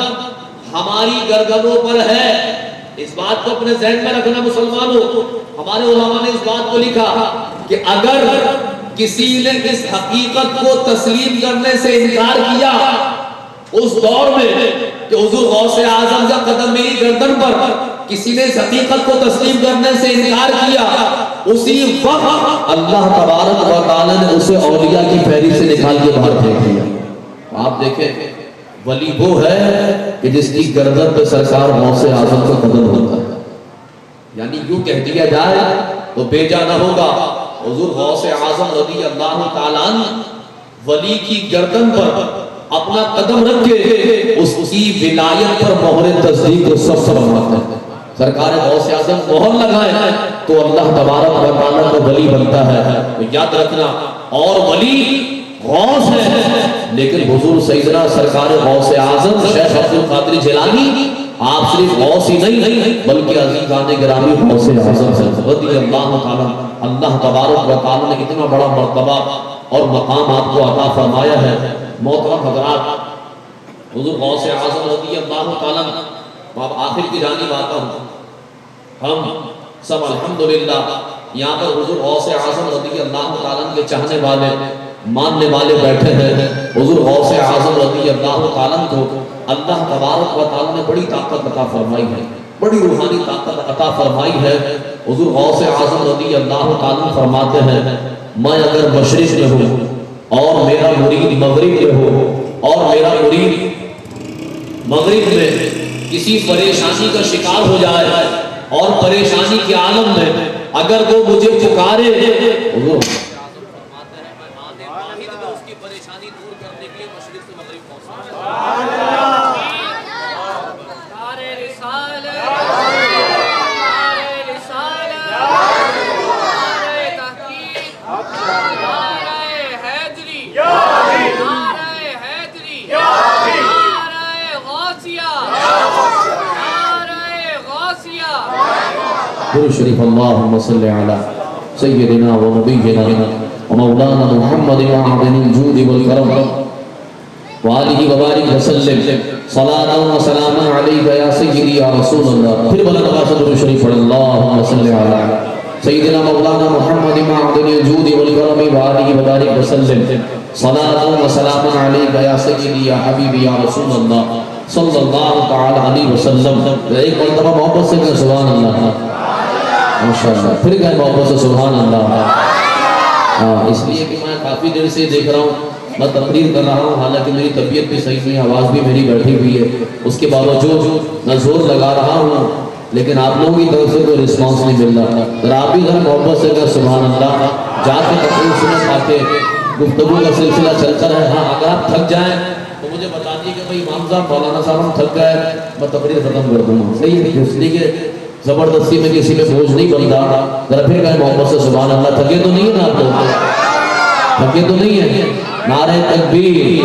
ہماری گردنوں پر ہے۔ اس بات کو اپنے ذہن میں رکھنا مسلمانوں، ہمارے علماء نے اس بات کو لکھا کہ اگر کسی نے اس حقیقت کو تسلیم کرنے سے انکار کیا اس دور میں کہ حضور غوث اعظم کا قدم میری گردن پر، کسی نے اس حقیقت کو تسلیم کرنے سے انکار کیا، اسی وقت اللہ تبارک و تعالی نے اسے اولیاء کی فہرست سے نکال کے باہر پھینک دیا۔ آپ دیکھیں ولی وہ ہے کہ جس کی گردن پہ سرکار غوث اعظم کا قدم ہوتا ہے، یعنی یوں کہہ دیا جائے تو بیجا نہ ہوگا، حضور غوث اعظم رضی اللہ تعالیٰ عنہ ولی کی گردن پر اپنا قدم رکھ کے اس کی ولایت پر مہر تصدیق کو سب فرماتے ہیں۔ سرکار غوث اعظم مہر لگائے تو اللہ تبارک و تعالیٰ کا ولی بنتا ہے۔ تو یاد رکھنا، اور ولی غوث ہے لیکن حضور سیدنا سرکار غوث اعظم شیخ عبد القادر جیلانی آپ صرف غوث ہی نہیں بلکہ عزیزان گرامی غوث اعظم رضی اللہ تعالیٰ۔ اللہ تبارک و تعالیٰ نے اتنا بڑا مرتبہ اور مقام آپ کو عطا فرمایا ہے۔ محترم حضرات، حضور غوث اعظم رضی اللہ تعالیٰ، اب آخر کی جانب آتا ہوں، ہم سب الحمدللہ یہاں پر حضور غوث اعظم رضی اللہ تعالیٰ کے چاہنے والے، ماننے والے بیٹھے ہیں۔ حضور غوث اعظم رضی اللہ تعالیٰ کو اللہ تبارک و تعالیٰ نے بڑی طاقت عطا فرمائی ہے، بڑی روحانی طاقت عطا فرمائی ہے۔ حضور غوث اعظم رضی اللہ تعالیٰ فرماتے ہیں میں اگر مشرق میں ہوں اور میرا مرید مغرب میں ہو اور میرا مرید مغرب میں کسی پریشانی کا شکار ہو جائے اور پریشانی کے عالم میں اگر وہ مجھے پکارے، حضور فرماتے ہیں میں آنے واحد میں اس کی پریشانی دور کرنے کے لیے مشرق سے مغرب پہنچا۔ شریف اللہم صلی علی سیدنا و نبینا و مولانا محمد معدن الجود والکرم وآلہ وبارک وسلم صلاة و سلام علیکہ یا سیدی یا رسول اللہ۔ پھر بلند آواز سے درود شریف پڑھ اللہم صلی علی سیدنا مولانا محمد معدن الجود والکرم وآلہ وبارک وسلم صلاة و سلام علیکہ یا سیدی یا حبیبی یا رسول اللہ صلی اللہ تعالی علیہ وسلم۔ ایک مرتبہ محبت سے کہ سبحان اللہ، ماشاءاللہ، پھر گئے محبت سے سبحان اللہ۔ اس لیے کہ میں کافی دیر سے دیکھ رہا ہوں، میں تقریر کر رہا ہوں، حالانکہ میری طبیعت بھی صحیح نہیں، آواز بھی میری بیٹھی ہوئی ہے، اس کے باوجود میں زور لگا رہا ہوں لیکن آپ لوگوں کی طرف سے کوئی رسپانس نہیں مل رہا۔ اگر آپ بھی ذرا محبت سے کہ سبحان اللہ، جا کے تقریر سنیں تاکہ گفتگو کا سلسلہ چلتا رہے۔ ہاں اگر آپ تھک جائیں تو مجھے بتا دیجیے کہ بھائی امام صاحب مولانا صاحب ہم تھک گئے، میں تقریر ختم کر دوں گا، صحیح ہے، اس لیے کہ زبردستی میں کسی میں بوجھ نہیں بنتا۔ ذرا پھر کہیں محبت سے سبحان اللہ۔ تھکے تو نہیں ہے نا آپ لوگ؟ تھکے تو نہیں ہے؟ نعرہ تکبیر،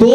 2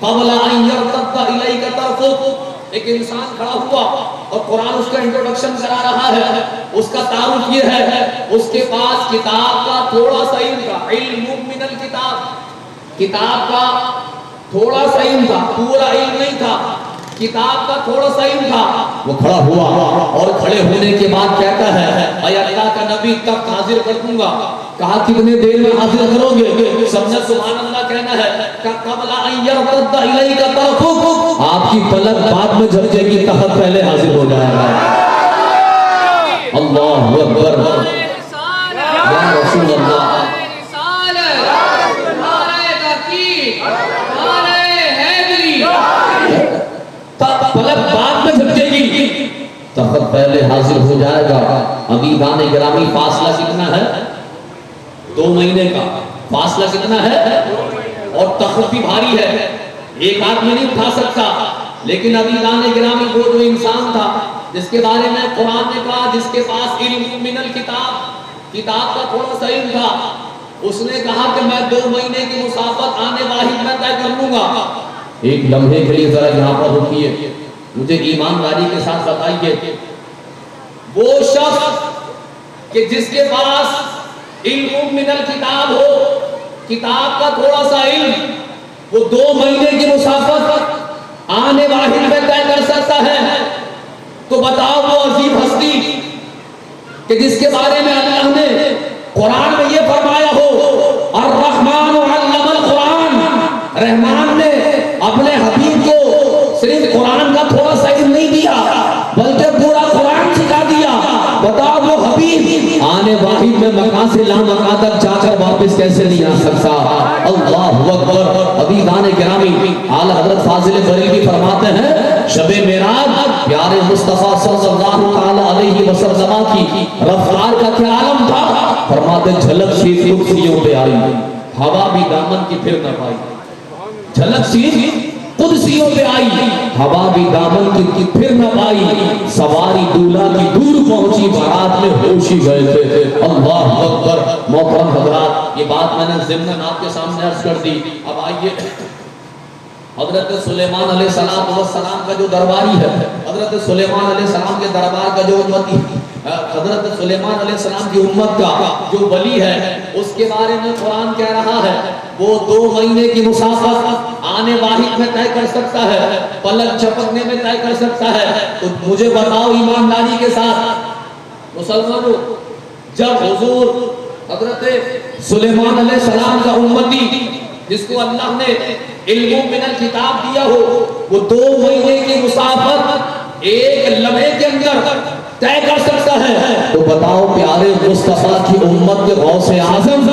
قبل ان یرتد الیک طرفک. ایک انسان کھڑا ہوا اور قرآن اس کا انٹروڈکشن کرا رہا ہے. اس کا تعارف یہ ہے اس کے پاس کتاب کا تھوڑا سا علم تھا. علم من الکتاب, کتاب کا تھوڑا سا علم تھا, پورا علم نہیں تھا, کتاب کا تھوڑا سا علم تھا. وہ کھڑا ہوا اور کھڑے ہونے کے بعد کہتا ہے اے اللہ کا نبی تب حاضر کر دوں گا. کہا کتنے دیر میں حاضر کرو گے؟ سمجھا سبحان اللہ کہنا ہے کہ قبل ان یرتد الیک طرفک, آپ کی پلک بعد میں جھپکے گی, تخت پہلے حاضر ہو جائے گا. اللہ اکبر یا رسول اللہ. پلک بعد میں جھپکے گی, تخت پہلے حاضر ہو جائے گا. عزیزان گرامی فاصلہ کتنا ہے؟ 2 مہینے کا فاصلہ کتنا ہے؟ اور تخت بھی بھاری ہے, ایک آدمی نہیں اٹھا سکتا. لیکن عزیزان گرامی وہ جو انسان تھا جس کے بارے میں قرآن نے کہا جس کے پاس علم من الکتاب, کتاب کا تھوڑا سا علم تھا, اس نے کہا کہ میں 2 مہینے کی مسافت آنے واحد میں طے کر لوں گا. ایک لمحے کے لیے ذرا یہاں پر رکیے, مجھے ایمانداری کے ساتھ بتائیے وہ شخص کہ جس کے پاس علم من الکتاب ہو, کتاب کا تھوڑا سا علم, وہ 2 مہینے کی مسافت آنے واحد میں طے کر سکتا ہے. تو بتاؤ وہ عظیم ہستی کہ جس کے بارے میں اللہ نے قرآن میں یہ فرمایا ہو الرحمن علم القرآن, رحمان نے اپنے حبیب کو صرف قرآن کا تھوڑا سا علم نہیں دیا بلکہ پورا قرآن سکھا دیا. بتاؤ وہ حبیب آنے واحد میں مکان سے لامکان تک جا کر واپس کیسے نہیں آ سکتا؟ اللہ اکبر. عزیزان گرامی اعلی حضرت فاضل بریلوی فرماتے ہیں شب معراج پیارے مصطفیٰ صلی اللہ تعالی علیہ وسلم کی رفتار کا کیا عالم تھا؟ فرماتے جھلک سی کرسیوں پہ آئی, ہوا بھی دامن کی پھر نہ پائی. جھلک سی قدسیوں پہ آئی, ہوا بھی دامن کی پھر نہ پائی. سواری دولہا کی دور پہنچی, بارات میں ہوش ہی گئے تھے. اللہ اکبر. محترم حضرات, یہ بات میں نے ضمن آپ کے سامنے عرض کر دی. اب آئیے حضرت سلیمان علیہ السلام کا جو درباری ہے, حضرت سلیمان علیہ السلام کے دربار کا جو امتی, حضرت سلیمان علیہ السلام کی امت کا جو ولی ہے, اس کے بارے میں قرآن کہہ رہا ہے وہ 2 مہینے کی مسافت آنے واحد میں طے کر سکتا ہے, پلک جھپکنے میں طے کر سکتا ہے. تو مجھے بتاؤ ایمانداری کے ساتھ مسلمانوں, جب حضور حضرت سلیمان علیہ السلام کا امتی جس کو اللہ نے علم من الکتاب دیا ہو, وہ 2 مہینے کی مسافت ایک لمحے کے اندر طے کر سکتا ہے, تو بتاؤ پیارے مصطفیٰ کی امت کے غوث اعظم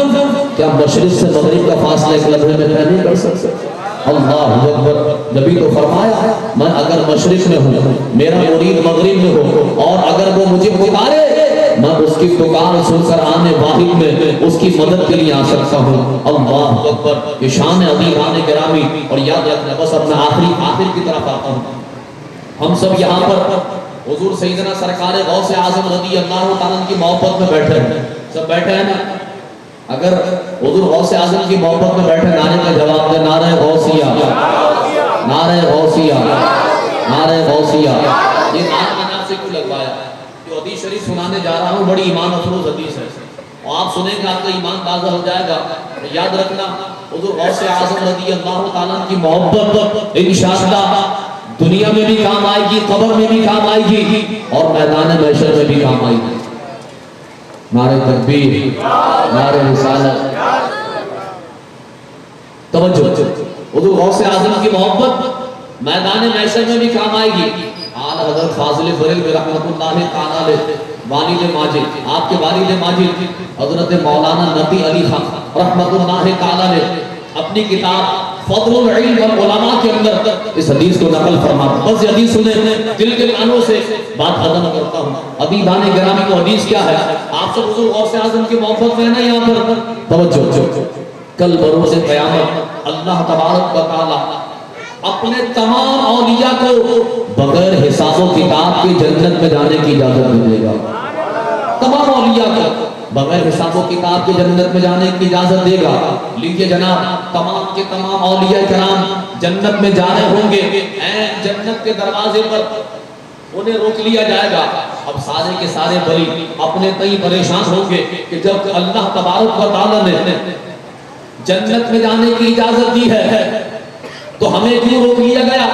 کیا مشرق سے مغرب کا فاصلہ ایک لمحے میں طے نہیں کر سکتے؟ اللہ اکبر. نبی تو فرمایا میں اگر مشرق میں ہوں, میرا مرید مغرب میں ہو, اور اگر وہ مجھے پکارے میں اس کی پکار سن کر آنے واحد میں اس کی مدد کے لیے آ سکتا ہوں. اللہ اکبر. یہ شان عظیمان گرامی. اور یاد رکھنا, بس اپنا آخر کی طرف آتا ہوں. ہم سب یہاں پر حضور سیدنا سرکار غوث اعظم رضی اللہ تعالیٰ کی محبت میں بیٹھے ہیں, سب بیٹھے ہیں نا؟ اگر حضور غوث اعظم کی محبت میں بیٹھے, نعرے کا جواب دے, نعرہ غوثیہ, نعرہ غوثیہ, نعرہ غوثیہ. یہ نعرہ میں نے آپ سے کیوں لگوایا؟ جو حدیث شریف سنانے جا رہا ہوں بڑی ایمان افروز حدیث ہے, اور آپ سنیں گے آپ کا ایمان تازہ ہو جائے گا. یاد رکھنا حضور غوث اعظم رضی اللہ تعالیٰ کی محبت انشاءاللہ دنیا میں بھی کام آئے گی, قبر میں بھی کام آئے گی, اور میدان محشر میں بھی کام آئے گی. نعرہ تکبیر, نعرہ رسالت. توجہ, حضور غوث اعظم کی محبت میدان محشر میں بھی کام آئے گی. اعلیٰ حضرت فاضل بریلوی رحمۃ اللہ تعالی علیہ والد ماجد, آپ کے والد ماجد حضرت مولانا نبی علی خان رحمۃ اللہ تعالی علیہ اپنی کتاب فضل العلم والعلماء کے اندر اس حدیث کو نقل فرماتے. بس یہ حدیث سنیں, دل کے کانوں سے بات ختم کرتا ہوں. عزیزان گرامی کو حدیث کیا ہے؟ آپ سب حضور غوث اعظم کی محبت میں نا یہاں پر توجہ. کل بروز قیامت اللہ تبارک و تعالی اپنے تمام اولیاء کو بغیر حساب و کتاب کے جنت میں جانے کی اجازت دے گا. تمام اولیاء کو بغیر حساب و کتاب کے جنت میں جانے کی اجازت دے گا۔ لیجیے جناب، تمام کے تمام اولیاء کرام جنت میں جا رہے ہوں گے، جنت کے دروازے پر انہیں روک لیا جائے گا۔ اب سارے کے سارے ولی اپنے تئیں پریشان ہوں گے کہ جب اللہ تبارک و تعالی نے جنت میں جانے کی اجازت دی ہے تو ہمیں کیوں روک لیا گیا؟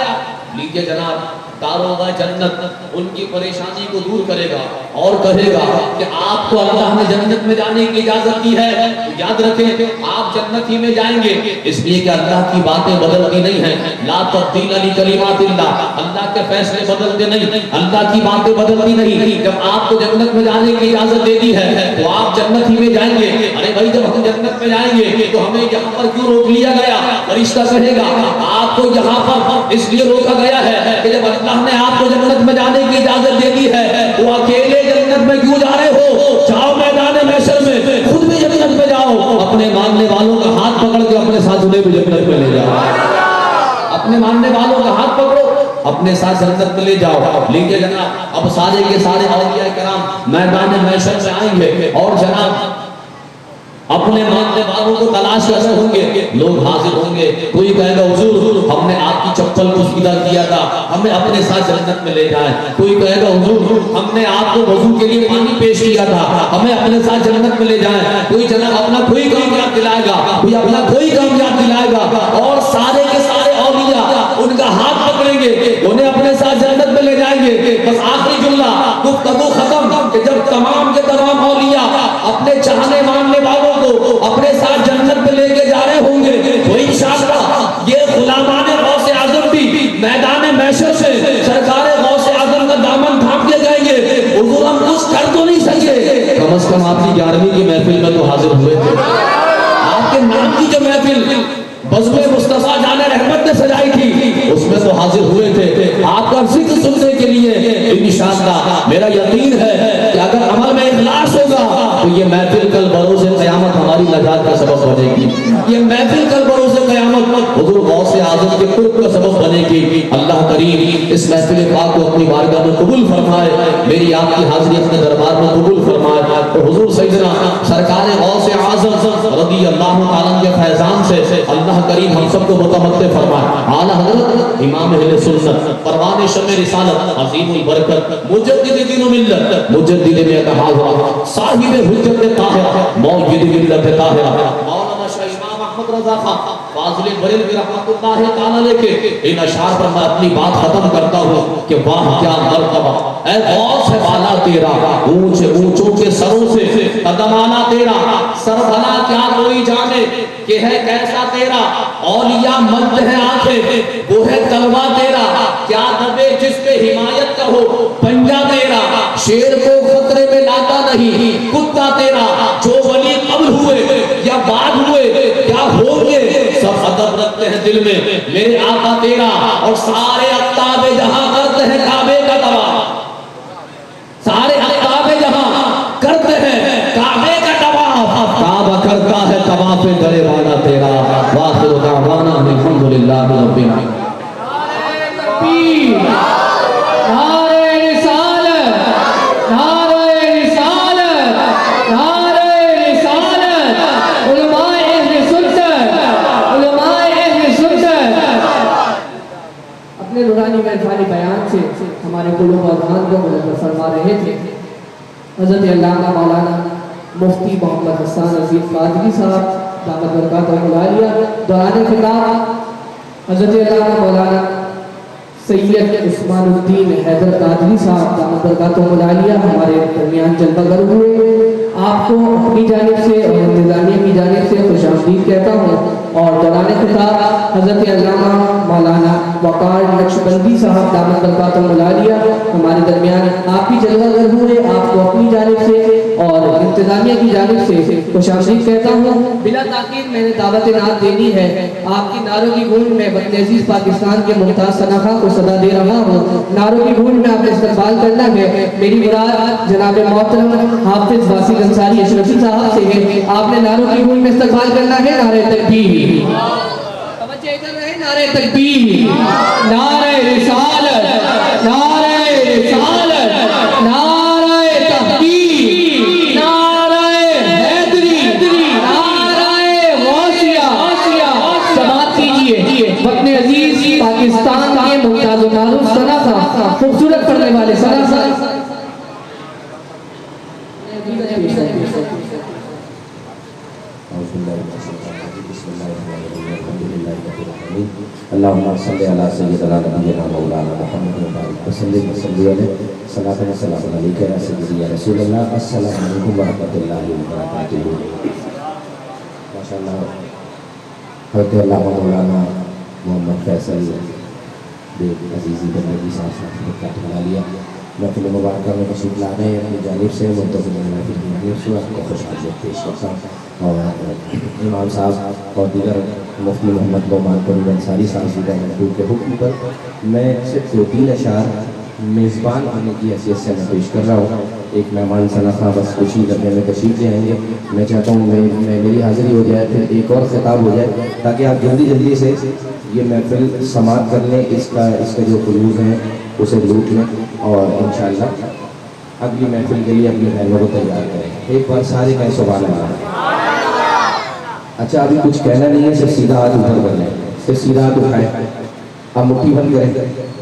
لیجیے جناب، داروغہ جنت ان کی پریشانی کو دور کرے گا اور کہے گا کہ آپ کو اللہ نے جنت میں جانے کی اجازت دی ہے، یاد رکھیں آپ جنت ہی میں جائیں گے، اس لیے کہ اللہ کی باتیں بدلتی نہیں ہیں۔ لا تبدیل لکلمات اللہ، اللہ کے فیصلے بدلتے نہیں، اللہ کی باتیں بدلتی نہیں۔ جب آپ کو جنت میں جانے کی اجازت دے دی ہے تو آپ جنت ہی میں جائیں گے۔ ارے بھائی، جب ہم جنت میں جائیں گے تو ہمیں یہاں پر کیوں روک لیا گیا؟ فرشتہ کہے گا آپ کو یہاں پر اس لیے روکا گیا ہے کہ جب اللہ نے آپ کو جنت میں جانے کی اجازت دے دی ہے تو اکیلے جنت میں کیوں جا رہے ہو؟ جاؤ میدان محشر میں خود بھی جنت میں جاؤ، اپنے ماننے والوں کا ہاتھ پکڑ کے اپنے ساتھ انہیں بھی جنت میں لے جاؤ، اپنے ماننے والوں کا ہاتھ پکڑو اپنے ساتھ جنت میں لے جاؤ۔ لیجیے جناب، اب سارے کے سارے اولیاء کرام میدان محشر میں آئیں گے اور جناب اپنے ماننے والوں کو تلاش کر رہے ہوں گے۔ لوگ حاضر ہوں گے، کوئی کہے گا حضور ہم نے آپ کی چپل کو سیدھا کیا تھا، ہمیں اپنے ساتھ جنت میں لے جائیں۔ کوئی کہے گا حضور ہم نے آپ کو وضو کے لیے پانی پیش کیا تھا، ہمیں اپنے ساتھ جنت میں لے جائیں۔ کوئی جناب اپنا کوئی کام یاد دلائے گا، کوئی اپنا کوئی کام یاد دلائے گا، اور سارے کے سارے اولیاء ان کا ہاتھ پکڑیں گے، انہیں اپنے ساتھ جنت میں لے جائیں گے۔ بس آخری جملہ گفتگو ختم کہ جب تمام کے تمام اولیاء اپنے چاہنے ماننے والوں کو اپنے ساتھ جنت میں لے کے جا رہے ہوں گے تو انشاءاللہ یہ غلامان غوث اعظم بھی میدان محشر سے سرکار غوث اعظم کا دامن تھام کے جائیں گے۔ حضور ہم کچھ کر تو نہیں سکے، کم از کم آپ کی 11ویں کی محفل میں تو حاضر ہوئے تھے، آپ کے نام کی جو محفل بزم مصطفیٰ جان رحمت نے سجائی تھی اس میں تو حاضر ہوئے تھے۔ آپ کا ذکر سننے کے لیے انشاءاللہ میرا یقین ہے کہ اگر عمل میں اخلاص ہوگا تو یہ محفل کل بروز قیامت ہماری نجات کا سبب بنے گی، یہ محفل کل بروز قیامت حضور غوث اعظم کے قرب کا سبب بنے گی۔ اللہ کریم اس محفل پاک کو اپنی بارگاہ میں قبول فرمائے، میری آپ کی حاضری اپنے دربار میں قبول فرمائے، تو حضور سیدنا سرکار غوث اعظم رضی اللہ تعالیٰ کے فیضان سے اللہ کریم ہم سب کو متمتع فرمائے۔ اعلیٰ حضرت امام اہل سنت پروان شمع رسالت عظیم البرکت مجدد دین و ملت مجدد ملت حاضرہ صاحب حجت طاہرہ موجد ملت طاہرہ مولانا شاہ امام احمد رضا خان فاضل بریلوی رحمۃ اللہ تعالی علیہ کے ان اشعار پر میں اپنی بات ختم کرتا ہوں کہ واہ کیا مرتبہ اے غوث ہے بالا تیرا، اونچے اونچوں کے سروں سے قدم آنا تیرا، سر بھلا کیا کوئی جانے کہ ہے کیسا تیرا، اولیاء مند ہے آنکھیں وہ ہے تلوا تیرا، کیا دبے جس پہ حمایت کا ہو پنجا تیرا، شیر کو خطرے میں لاتا نہیں کتا تیرا، جو ولی قبل ہوئے یا بعد ہوئے کیا ہوں گے سب ادب رکھتے ہیں دل میں میرے آقا تیرا، اور سارے اقطاب جہاں کرتے ہیں کعبے کا طواف، سارے اقطاب جہاں کرتے ہیں کعبے کا طواف، کعبہ کرتا ہے طواف گلے والا تیرا۔ واخر دعوانا الحمدللہ رب العالمین۔ اپنے نورانی محفل بیان سے ہمارے قلوب و اذہان کو منور فرما رہے تھے حضرت علامہ مولانا مفتی محمد حسان عزیز قادری صاحب دامت برکاتہ العالیہ۔ دوران خطاب حضرت علامہ مولانا سید عثمان الدین حیدر قادری صاحب دامت برکاتہ العالیہ ہمارے درمیان جلوہ گر ہوئے۔ آپ کو اپنی جانب سے اور انتظامیہ کی جانب سے خوش آمدید کہتا ہوں، اور دوران خطاب حضرت علامہ مولانا وقار نقشبندی صاحب دامت برکاتہ العالیہ ہمارے درمیان آپ کی جلوہ گر ہوئے۔ آپ کو اپنی جانب سے اور انتظامیہ کی جانب سے خوش آمدید کہتا ہوں۔ بلا تاخیر میں نے دعوت نعت دینی ہے، آپ کی نعروں کی گونج میں وطن عزیز پاکستان کے ممتاز صناخہ کو صدا دے رہا ہوں۔ نعروں کی گونج میں آپ نے استقبال کرنا ہے، میری مراد جناب محترم حافظ واصل انصاری اشرفی صاحب سے ہے۔ آپ نے نعروں کی گونج میں استقبال کرنا ہے، نعرہ تکبیر، توجہ ادھر رہے، نعرہ تکبیر، نعرہ رسالت، نعرہ رسالت، نعرہ تحقیق، نعرہ اللهم صل على سيدنا نبينا مولانا محمد وسلم علیہ صلاۃ و سلام علیک یا سیدی یا رسول اللہ. السلام علیکم ورحمۃ اللہ وبرکاتہ. ماشاء اللہ حضرت علامہ مولانا محمد فیصل عزیزی بندگی صاحب کا ٹھکا لیا. محفل مبارکہ میں تشریف لانے اپنی جانب سے منتظم محفل کی جانب سے آپ کو خوش آمدید پیش کرتا ہوں. اور امام صاحب اور دیگر مفتی محمد نعمان قریب انصاری صاحب کے حکم پر میں صرف 2-3 اشعار میزبان ہونے کی حیثیت سے میں پیش کر رہا ہوں. ایک مہمان صنعت بس خوشی کرنے میں تشریف لے آئیں گے. میں چاہتا ہوں میری حاضری ہو جائے پھر ایک اور خطاب ہو جائے تاکہ آپ جلدی سے یہ محفل سماعت کر لیں. اس کا جو قلوب ہیں اسے لوٹ لیں اور انشاءاللہ اگلی محفل کے لیے اپنے بہنوں کو تیار کریں. ایک بار سارے کہیں سبحان اللہ. اچھا ابھی کچھ کہنا نہیں ہے, صرف سیدھا ہاتھ اوپر کر لیں, صرف سیدھا ہاتھ اٹھائیں, اب مٹھی بند کریں.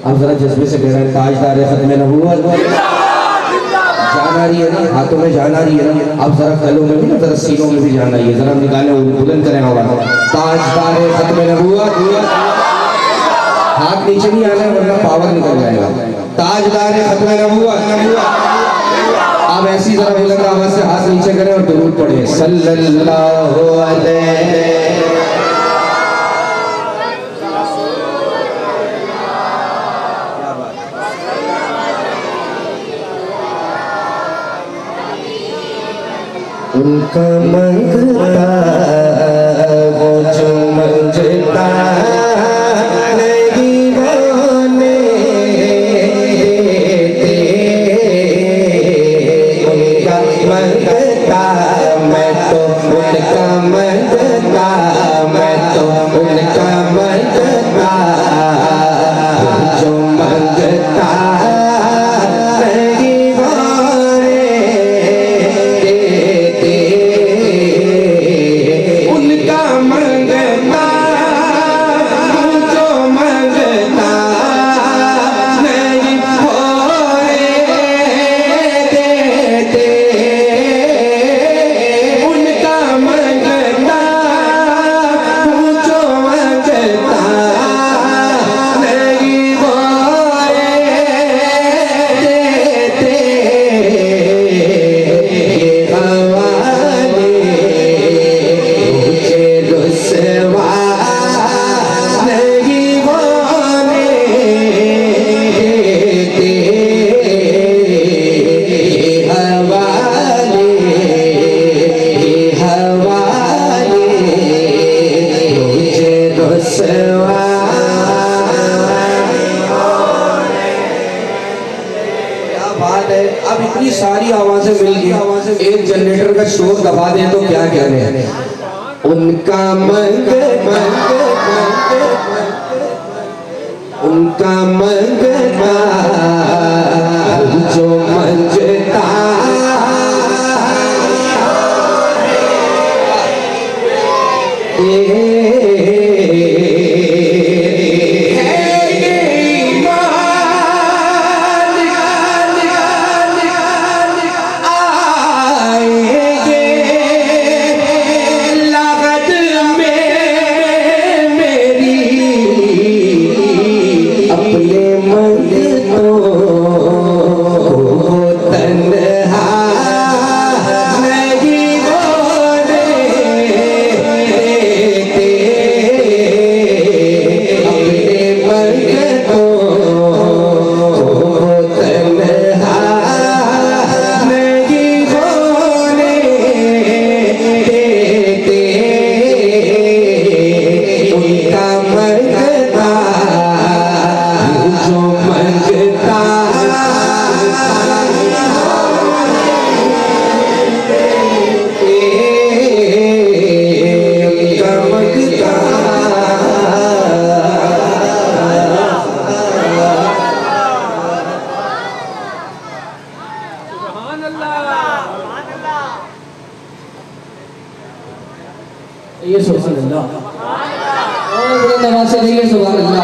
اب ذرا جذبے سے کہہ رہے ہیں تاجدار ختم نبوت جان آ رہی ہے نا, ہاتھوں میں جان آ رہی ہے نا. اب ذرا گلوں میں بھی نا, ذرا سینوں میں بھی جان آئی ہے. ذرا نکالیں بلند کریں آواز. تاجدار ختم نبوت, ہاتھ نیچے نہیں آنا ہے ورنہ پاور نکل جائے گا. تاجدار ختم نبوت. آپ ایسی ذرا بلند آواز سے ہاتھ نیچے کریں اور درود پڑھیں. صلی اللہ علیہ ان کا منگتا وہ جو منگتا نہیں ہونے دیتے. ان کا منگتا میں تو ان کا منگتا, میں تو ان کا منگتا جو منگتا نہیں ہونے دیتے. ان کا منگتا جو منگتا نہیں ہونے دیتے. ان کا منگتا جو منگتا نہیں ہونے دیتے. یہ حوالے مجھے رسوا نہیں ہونے دیتے. یہ حوالے مجھے رسوا. کیا بات ہے. اب اتنی ساری آوازیں مل گئی, ایک جنریٹر کا شور دبا دیں تو کیا کہہ رہے ہیں. ان کا منگتا, ان کا منگتا جو منگتا اپنے منگتوں تنہا نہیں ہونے دیتے. اپنے منگتوں تنہا نہیں ہونے دیتے. ان کا منگتا جو منگتا کا منگتا. یہ سبحان اللہ. اور بلند آواز سے دیکھیے سبحان اللہ.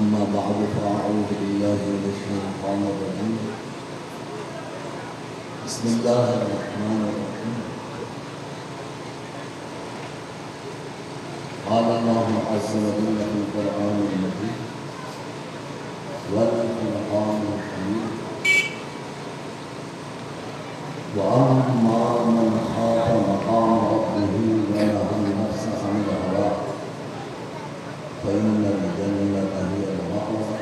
أما بعد فأعوذ بالله من الشيطان الرجيم بسم الله الرحمن الرحيم قال الله عز وجل في القرآن المجيد والفرقان الحميد وأما من خاف مقام ربه ونهى النفس عن الهوى فإن الجنة هي المأوى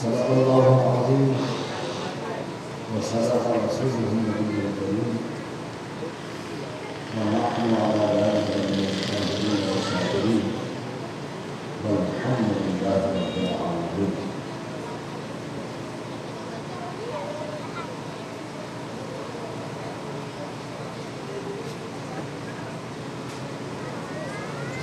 صدق الله العظيم وصدق رسوله النبي الكريم ونحن على ذلك من الشاهدين والشاكرين والحمد لله رب العالمين.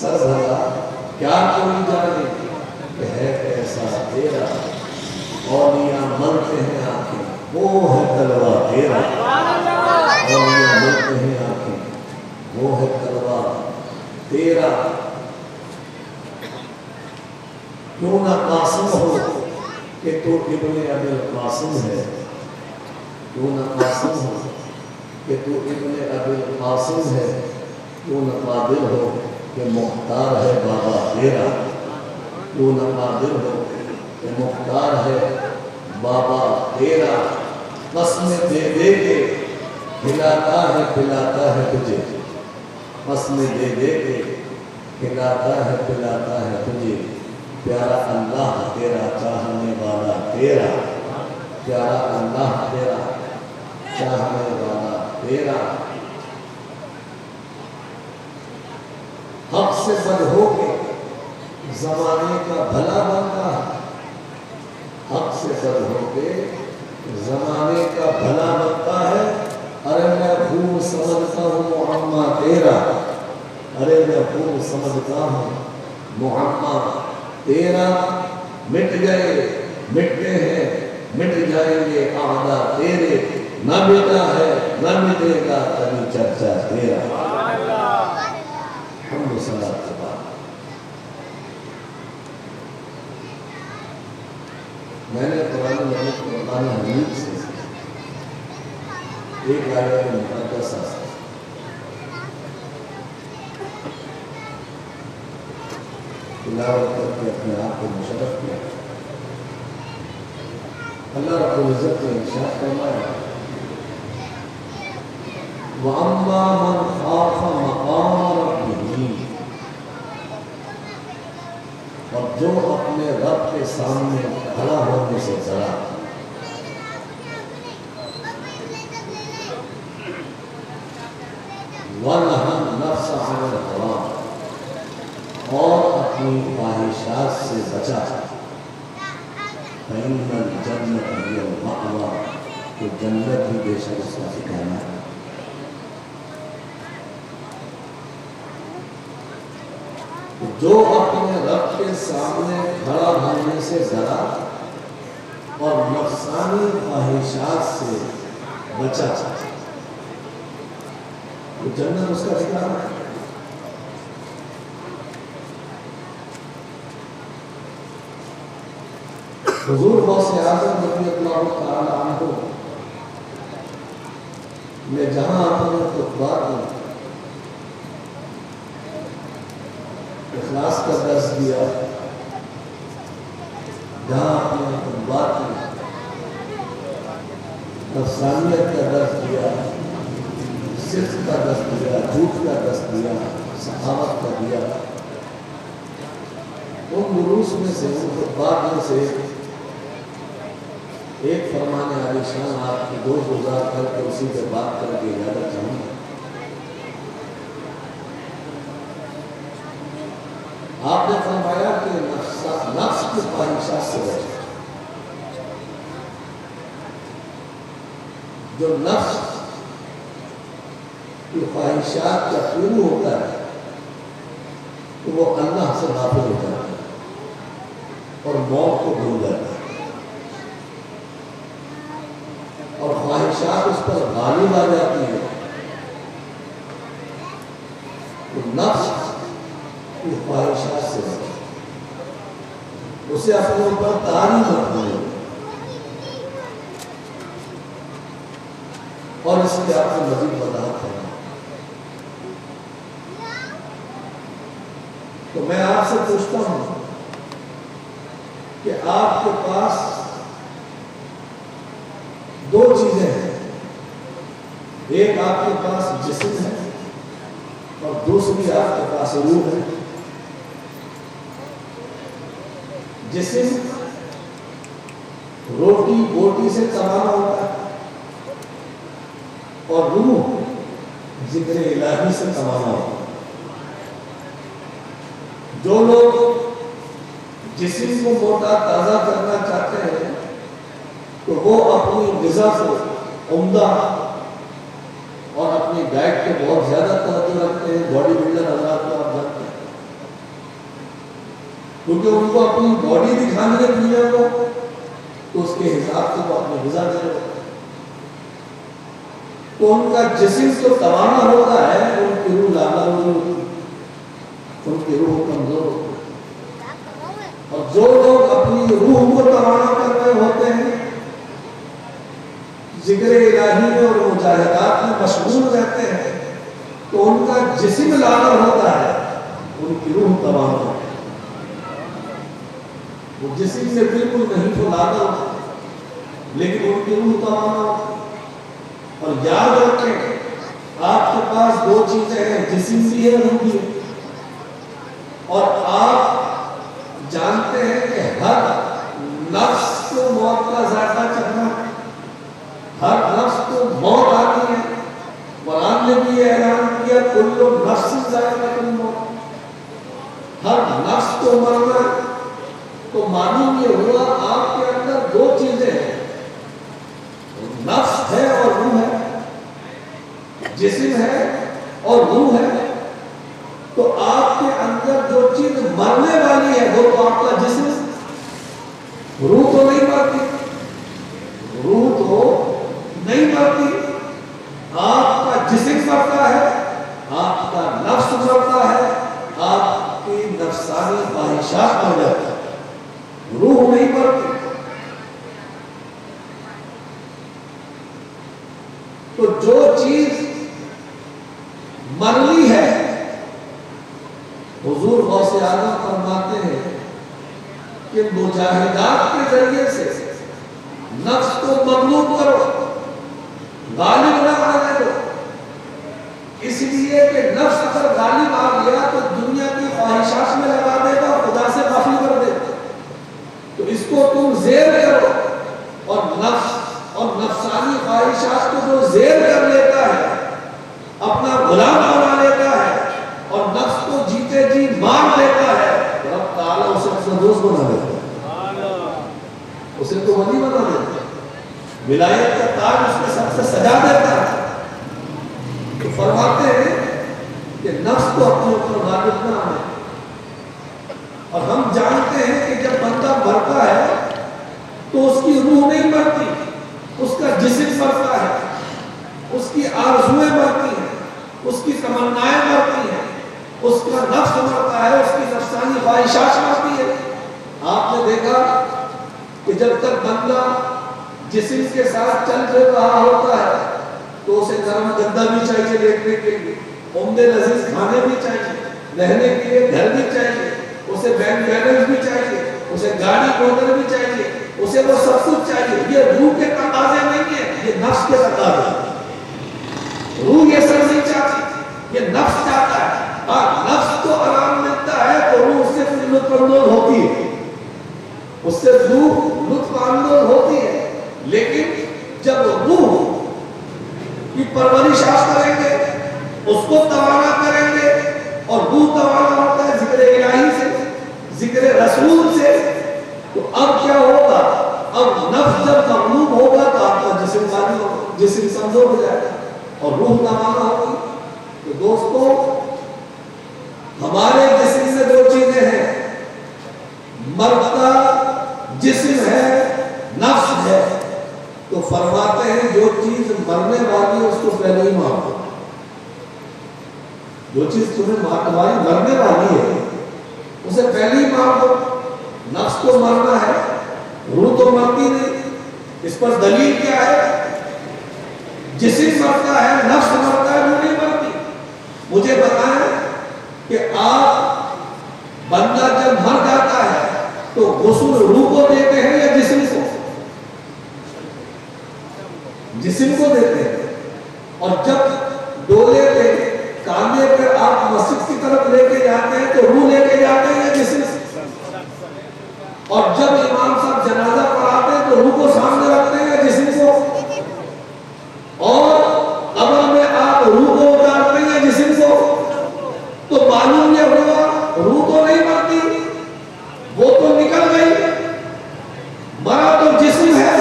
سر بھلا کیا کوئی جانے کہ ہے ایسا تیرا اولیاء ملتے ہیں آنکھیں وہ ہے تلوا تیرا اولیاء ملتے ہیں آنکھیں وہ ہے تلوا تیرا کیوں نہ قاسم ہو کہ تو ابن ابی القاسم ہے کیوں نہ قاسم ہو کہ تو ابن ابی القاسم ہے کیوں نہ قادر ہو کہ مختار ہے بابا تیرا کیوں نہ قادر ہو کہ مختار ہے بابا تیرا قسم دے دے کے کھلاتا ہے پلاتا ہے تجھے قسم دے دے کے کھلاتا ہے پلاتا ہے تجھے پیارا اللہ تیرا چاہنے والا تیرا پیارا اللہ تیرا چاہنے والا تیرا حق سے بد ہو کے زمانے کا بھلا بنتا ہے حق سے بد ہو کے زمانے کا بھلا بنتا ہے ارے میں خوب سمجھتا ہوں معمہ تیرا ارے میں خوب سمجھتا ہوں معمہ تیرا مٹ گئے مٹتے ہیں مٹ جائیں گے اعداء تیرے نہ مٹا ہے نہ مٹے گا کبھی چرچا تیرا حمد و صلاۃ کے بعد میں نے قرآن مجید کو قرآن حمید سے ایک آیت مقدسہ تلاوت کر کے اپنے آپ کو مشرف کیا اللہ رب العزت نے ارشاد فرمایا وَأَمَّا مَنْ خَافَ مَقَامَ رَبِّهِ اور جو اپنے رب کے سامنے کھڑا ہونے سے ڈرا وَنَهَى النَّفْسَ عَنِ الْهَوَىٰ اور اپنی خواہشات سے بچا فَإِنَّ الْجَنَّةَ هِيَ الْمَأْوَىٰ کہ جنت ہی بے شک اس کا ٹھکانہ ہے جو اپنے رب کے سامنے کھڑا ہونے سے ڈرا اور نفسانی خواہشات سے بچا تو جنت اس کا ٹھکانہ ہے حضور غوث اعظم رضی اللہ تعالی عنہ نے جہاں اپنے خطبات میں اخلاص کا درس دیا جہاں اپنے خطبات میں نفسانیت کا درس دیا صدق کا درس دیا جھوٹ کا درس دیا سخاوت کا دیا ان دروس میں سے ان خطبات میں سے ایک فرمان عالی شان آپ کی دو گزار کر کے اسی پہ بات کر کے اجازت چاہوں گا آپ نے فرمایا کہ نفس کی خواہشات سے بچے جو نفس کی خواہشات کا شروع ہوتا ہے تو وہ اللہ سے غافل ہو جاتا ہے اور موت کو بھول جاتا ہے اور خواہشات اس پر غالب آ جاتی ہے تو نفس کی خواہشات سے بچے اسے اپنے اوپر تاری مت کرے اور اس کے آپ کو مزید وضاحت کرنا تو میں آپ سے پوچھتا ہوں کہ آپ کے پاس دو چیزیں ہیں ایک آپ کے پاس جسم ہے اور دوسری آپ کے پاس روح ہے جسم روٹی بوٹی سے کمانا ہوتا ہے اور روح ذکر الہی سے کمانا ہوتا ہے جو لوگ جسم کو موٹا تازہ کرنا چاہتے ہیں تو وہ اپنی غذا کو عمدہ اور اپنی ڈائٹ کے بہت زیادہ توجہ رکھتے ہیں باڈی بلڈر حضرات کو آپ جانتے ہیں کیونکہ ان کو اپنی باڈی دکھانی ہے دنیا کو، تو اس کے حساب سے وہ اپنی غذا دے رہے ہیں۔ تو ان کا جسم تو توانا ہوتا ہے، ان کی روح لالا ہوتی ہے، ان کی روح کمزور ہوتی ہے۔ اور جو لوگ اپنی روح کو توانا کر رہے ہوتے ہیں، ذکر الہی میں اور مجاہدات میں مشغول رہتے ہیں، تو ان کا جسم لالا ہوتا ہے، ان کی روح توانا ہوتی ہے۔ وہ جسم سے بالکل نہیں تو لالا ہوتا، لیکن ان کی روح توانا ہوتی ہے۔ اور یاد رکھیں، آپ کے پاس دو چیزیں ہیں، جسم بھی ہے، روح بھی ہے۔ اور آپ جانتے ہیں کہ ہر نفس کو موت کا ذائقہ چکھنا ہے، ہر نفس کو موت آتی ہے۔ قرآن نے بھی یہ اعلان کیا، کل نفس ذائقۃ الموت، ہر نفس کو مرنا ہے۔ تو معلوم یہ ہوا آپ کے اندر دو چیزیں ہیں، نفس ہے اور روح ہے، جسم ہے اور روح ہے۔ تو آپ کے اندر جو چیز مرنے والی ہے وہ تو آپ کا جسم ہے، روح تو نہیں مرتی، روح تو نہیں مرتی۔ آپ کا جسم مرتا ہے، آپ کا نفس مرتا ہے، آپ کی نفسانی خواہشات مر جاتی ہیں، روح نہیں مرتی۔ تو جو چیز مرلی ہے، حضور غوث اعظم فرماتے ہیں کہ مجاہدات کے ذریعے سے نفس کو مغلوب کرو، غالب نہ آنے دو۔ اس لیے کہ نفس اگر غالب آ گیا تو دنیا کی خواہشات میں لگا دے گا، خدا سے غافل کر دے گا۔ تو اس کو تم زیر کرو، اور نفس اور نفسانی خواہشات کو جو زیر کر لیتا ہے، اپنا غلام بنا لیتا ہے اور نفس کو جیتے جی مار لیتا ہے، رب تعالیٰ اسے اپنا دوست بنا دیتا ہے، اسے تو ولی بنا دیتا ہے، ولایت کا تاج اس کے سب سے سجا دیتا ہے۔ تو فرماتے ہیں کہ نفس کو اپنے اوپر غالب نہ آنے۔ اور ہم جانتے ہیں کہ جب بندہ مرتا ہے تو اس کی روح نہیں مرتی، اس کا جسم مرتا ہے، اس کی آرزویں مرتی ہیں، اس کی تمنائیں مرتی ہیں، اس کا نفس مرتا ہے، اس کی نفسانی خواہشات مرتی ہے۔ آپ نے دیکھا کہ جب تک بندہ جسم کے ساتھ چل پھر رہا ہوتا ہے تو اسے گرم گدا بھی چاہیے لیٹنے کے لیے، عمدے لذیذ کھانے بھی چاہیے، رہنے کے لیے گھر بھی چاہیے، اسے بینک بیلنس بھی چاہیے، اسے گاڑی موٹر بھی چاہیے، اسے وہ سب کچھ چاہیے۔ یہ روح کے تقاضے نہیں ہیں، یہ نفس کے تقاضے ہیں۔ روح یہ سب نہیں چاہتی، یہ نفس چاہتا ہے۔ اور نفس کو آرام ملتا ہے تو روح اس سے لطف اندوز ہوتی ہے، اس سے روح لطف اندوز ہوتی ہے۔ لیکن جب روح کی پرورش آپ کریں گے، اس کو توانا کریں گے، اور روح توانا ہوتا ہے ذکر الہی سے، ذکر رسول سے، تو اب کیا ہوگا؟ اب نفس جب مغلوب ہوگا تو آپ کا جسم غالب ہوگا، جسم کمزور ہو جائے گا اور روح توانا ہوگی۔ تو دوستو، ہمارے جسم میں دو چیزیں ہیں، مرتا جسم ہے، نفس ہے۔ تو فرماتے ہیں جو چیز مرنے والی ہے اس کو پہلے ہی مار دو، جو چیز تمہاری مرنے والی ہے اسے پہلے ہی مار دو۔ نفس کو مرنا ہے، روح تو مرتی نہیں۔ اس پر دلیل کیا ہے؟ جسم مرتا ہے، نفس مرتا ہے، روح نہیں مرتی۔ مجھے بتائیں کہ آپ بندہ جب مر جاتا ہے تو غسل روح کو دیتے ہیں یا جسم کو؟ جسم کو دیتے ہیں۔ اور جب ڈولے پہ کاندھے پہ آپ مسجد کی طرف لے کے جاتے ہیں تو روح لے کے جاتے ہیں یا جسم سے؟ اور جب امام صاحب جنازہ پڑھاتے ہیں تو روح کو سامنے رکھتے ہیں یا جسم کو؟ اور قبر میں آپ روح کو اتارتے ہیں یا جسم کو؟ تو معلوم یہ ہوا روح تو نہیں مرتی، وہ تو نکل گئی، مرا تو جسم ہے،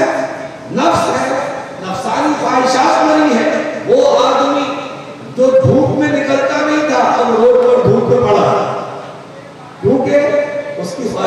نفس ہے، نفسانی خواہشات مری ہے۔ وہ آدمی جو دھوپ میں نکلتا نہیں تھا اب روڈ پر دھوپ میں پڑا، کیونکہ اس کی خواہش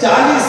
40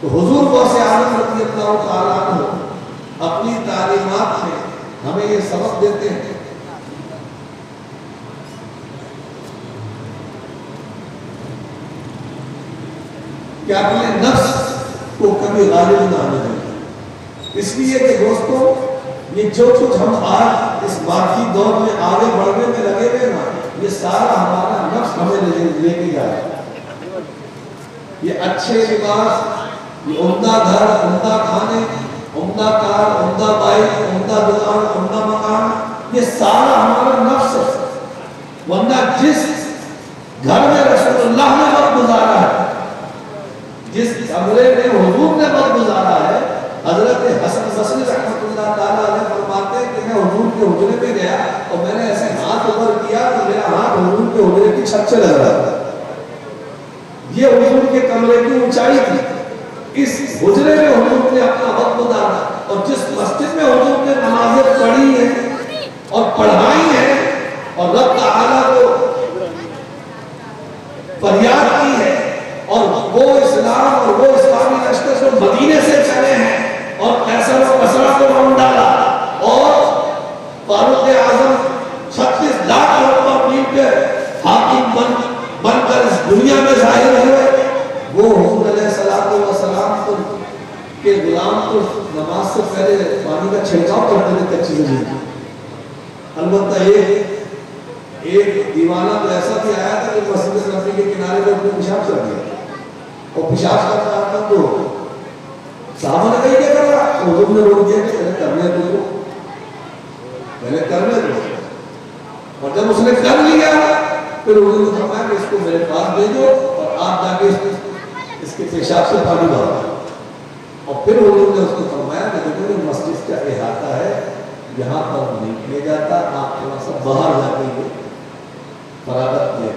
تو حضور غوث اعظم رضی اللہ تعالیٰ عنہ اپنی تعلیمات میں ہمیں یہ سبق دیتے ہیں کہ اپنے نفس کو کبھی غالب نہ آنے دیں۔ اس لیے کہ دوستو یہ جو کچھ ہم آج اس باقی دور میں آگے بڑھنے میں لگے ہوئے نا، یہ سارا ہمارا نفس ہمیں لے کے جائے۔ یہ اچھے لباس، یہ عمدہ گھر، عمدہ کھانے، عمدہ کار، عمدہ بائک، عمدہ دکان، عمدہ مکان، یہ سارا ہمارا نفس ہے۔ ورنہ جس گھر میں رسول اللہ نے وقت گزارا ہے، جس کمرے میں حضور نے وقت گزارا ہے، حضرت حسن بصری رحمۃ اللہ تعالیٰ علیہ فرماتے ہیں کہ میں حضور کے حجرے میں گیا اور میں نے ایسے ہاتھ اوپر کیا تو میرا ہاتھ حضور کے حجرے کی چھت سے لگ رہا تھا۔ یہ حضور کے کمرے کی اونچائی تھی۔ اس حجرے میں حضور نے اپنا وقت گزارا، اور جس مسجد میں حضور نے نمازیں پڑھی ہیں اور پڑھائی ہیں اور رب تعالیٰ کو فریاد کی ہے، اور وہ اسلام اور وہ اسلامی لشکر جو مدینے سے چلے ہیں اور قیصر و کسریٰ کو مون ڈالا، اور فاروق اعظم 36 لاکھ رقبہ اپنی پہ حاکم بن کر اس دنیا میں ظاہر ہوئے، وہ حضور علیہ السلام کے غلام کو نماز سے پہلے پانی کا چھڑکاؤ کرتے تھے کچی زمین۔ البتہ ایک دیوانہ تو ایسا بھی آیا تھا کہ مسجد نبی کے کنارے پر اپنے پیشاب کر دیا، اور پیشاب کرتا تھا تو صحابہ نے کہی کیا کر رہا، حضور نے روک دیا کہ پہلے کرنے دو، اور جب اس نے کر لیا پھر حضور نے فرمایا کہ اس کو میرے پاس بھیجو اور آپ جا کے اس کے پیشاب سے پانی بھرو، اور پھر حضور نے اس کو فرمایا کہ دیکھو یہ مسجد کا احاطہ ہے، یہاں پر نہیں کیا جاتا، آپ تھوڑا سا باہر جا کے یہ فراغت کیا،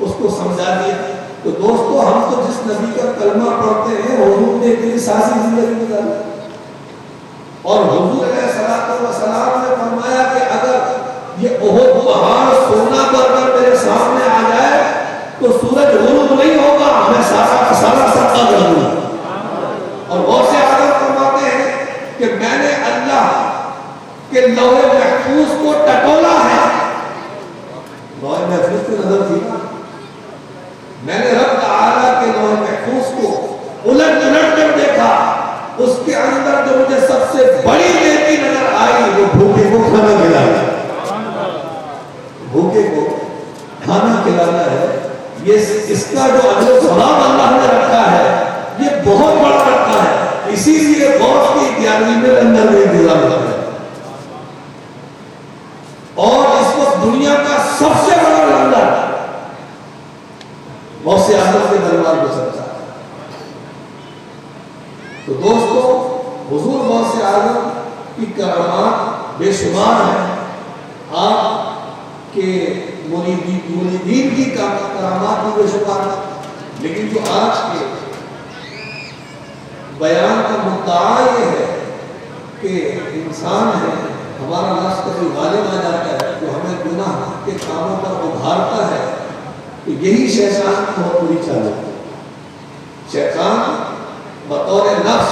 اس کو سمجھا دیا۔ تو دوستو ہم تو جس نبی کا کلمہ پڑھتے ہیں حضور نے اتنی سازی زندگی گزاری، اور حضور علیہ السلام نے فرمایا کہ اگر یہ احد پہاڑ سونا کر میرے سامنے آ جائے تو سورج غروب نہیں ہوگا، میں سارا کا سارا صدقہ کر دوں گا۔ اور غوث اعظم فرماتے ہیں کہ میں نے اللہ کے لوح محفوظ کو ٹٹولا ہے، لوح محفوظ کی نظر تھی، میں نے رب تعالیٰ کے لوح محفوظ کو الٹ کر دیکھا، اس کے اندر جو مجھے سب سے بڑی نیکی نظر آئی وہ بھوکے کو کھانا کھلانا، بھوکے کو کھانا کھلانا ہے۔ یہ اس کا جو اجر و ثواب اللہ نے رکھا ہے یہ بہت بڑا رکھا ہے، اسی لیے غوث کی 11ویں میں لندن میں انتظام کرتا ہے، اور اس وقت دنیا کا سب سے بڑا لنگر غوث اعظم کے دربار کو چلتا ہے۔ تو دوستو حضور غوث اعظم کی کرامات بے شمار ہیں، آپ کے مریدین کی کرامات بھی بے شمار ہیں، لیکن جو آج کے بیان کا مدعا یہ ہے کہ انسان ہے، ہمارا نفس کبھی غالب آ جاتا ہے جو ہمیں گناہ کے کاموں پر ابھارتا ہے، تو یہی شیطان کی بہت بری چال ہے۔ شیطان بطور نفس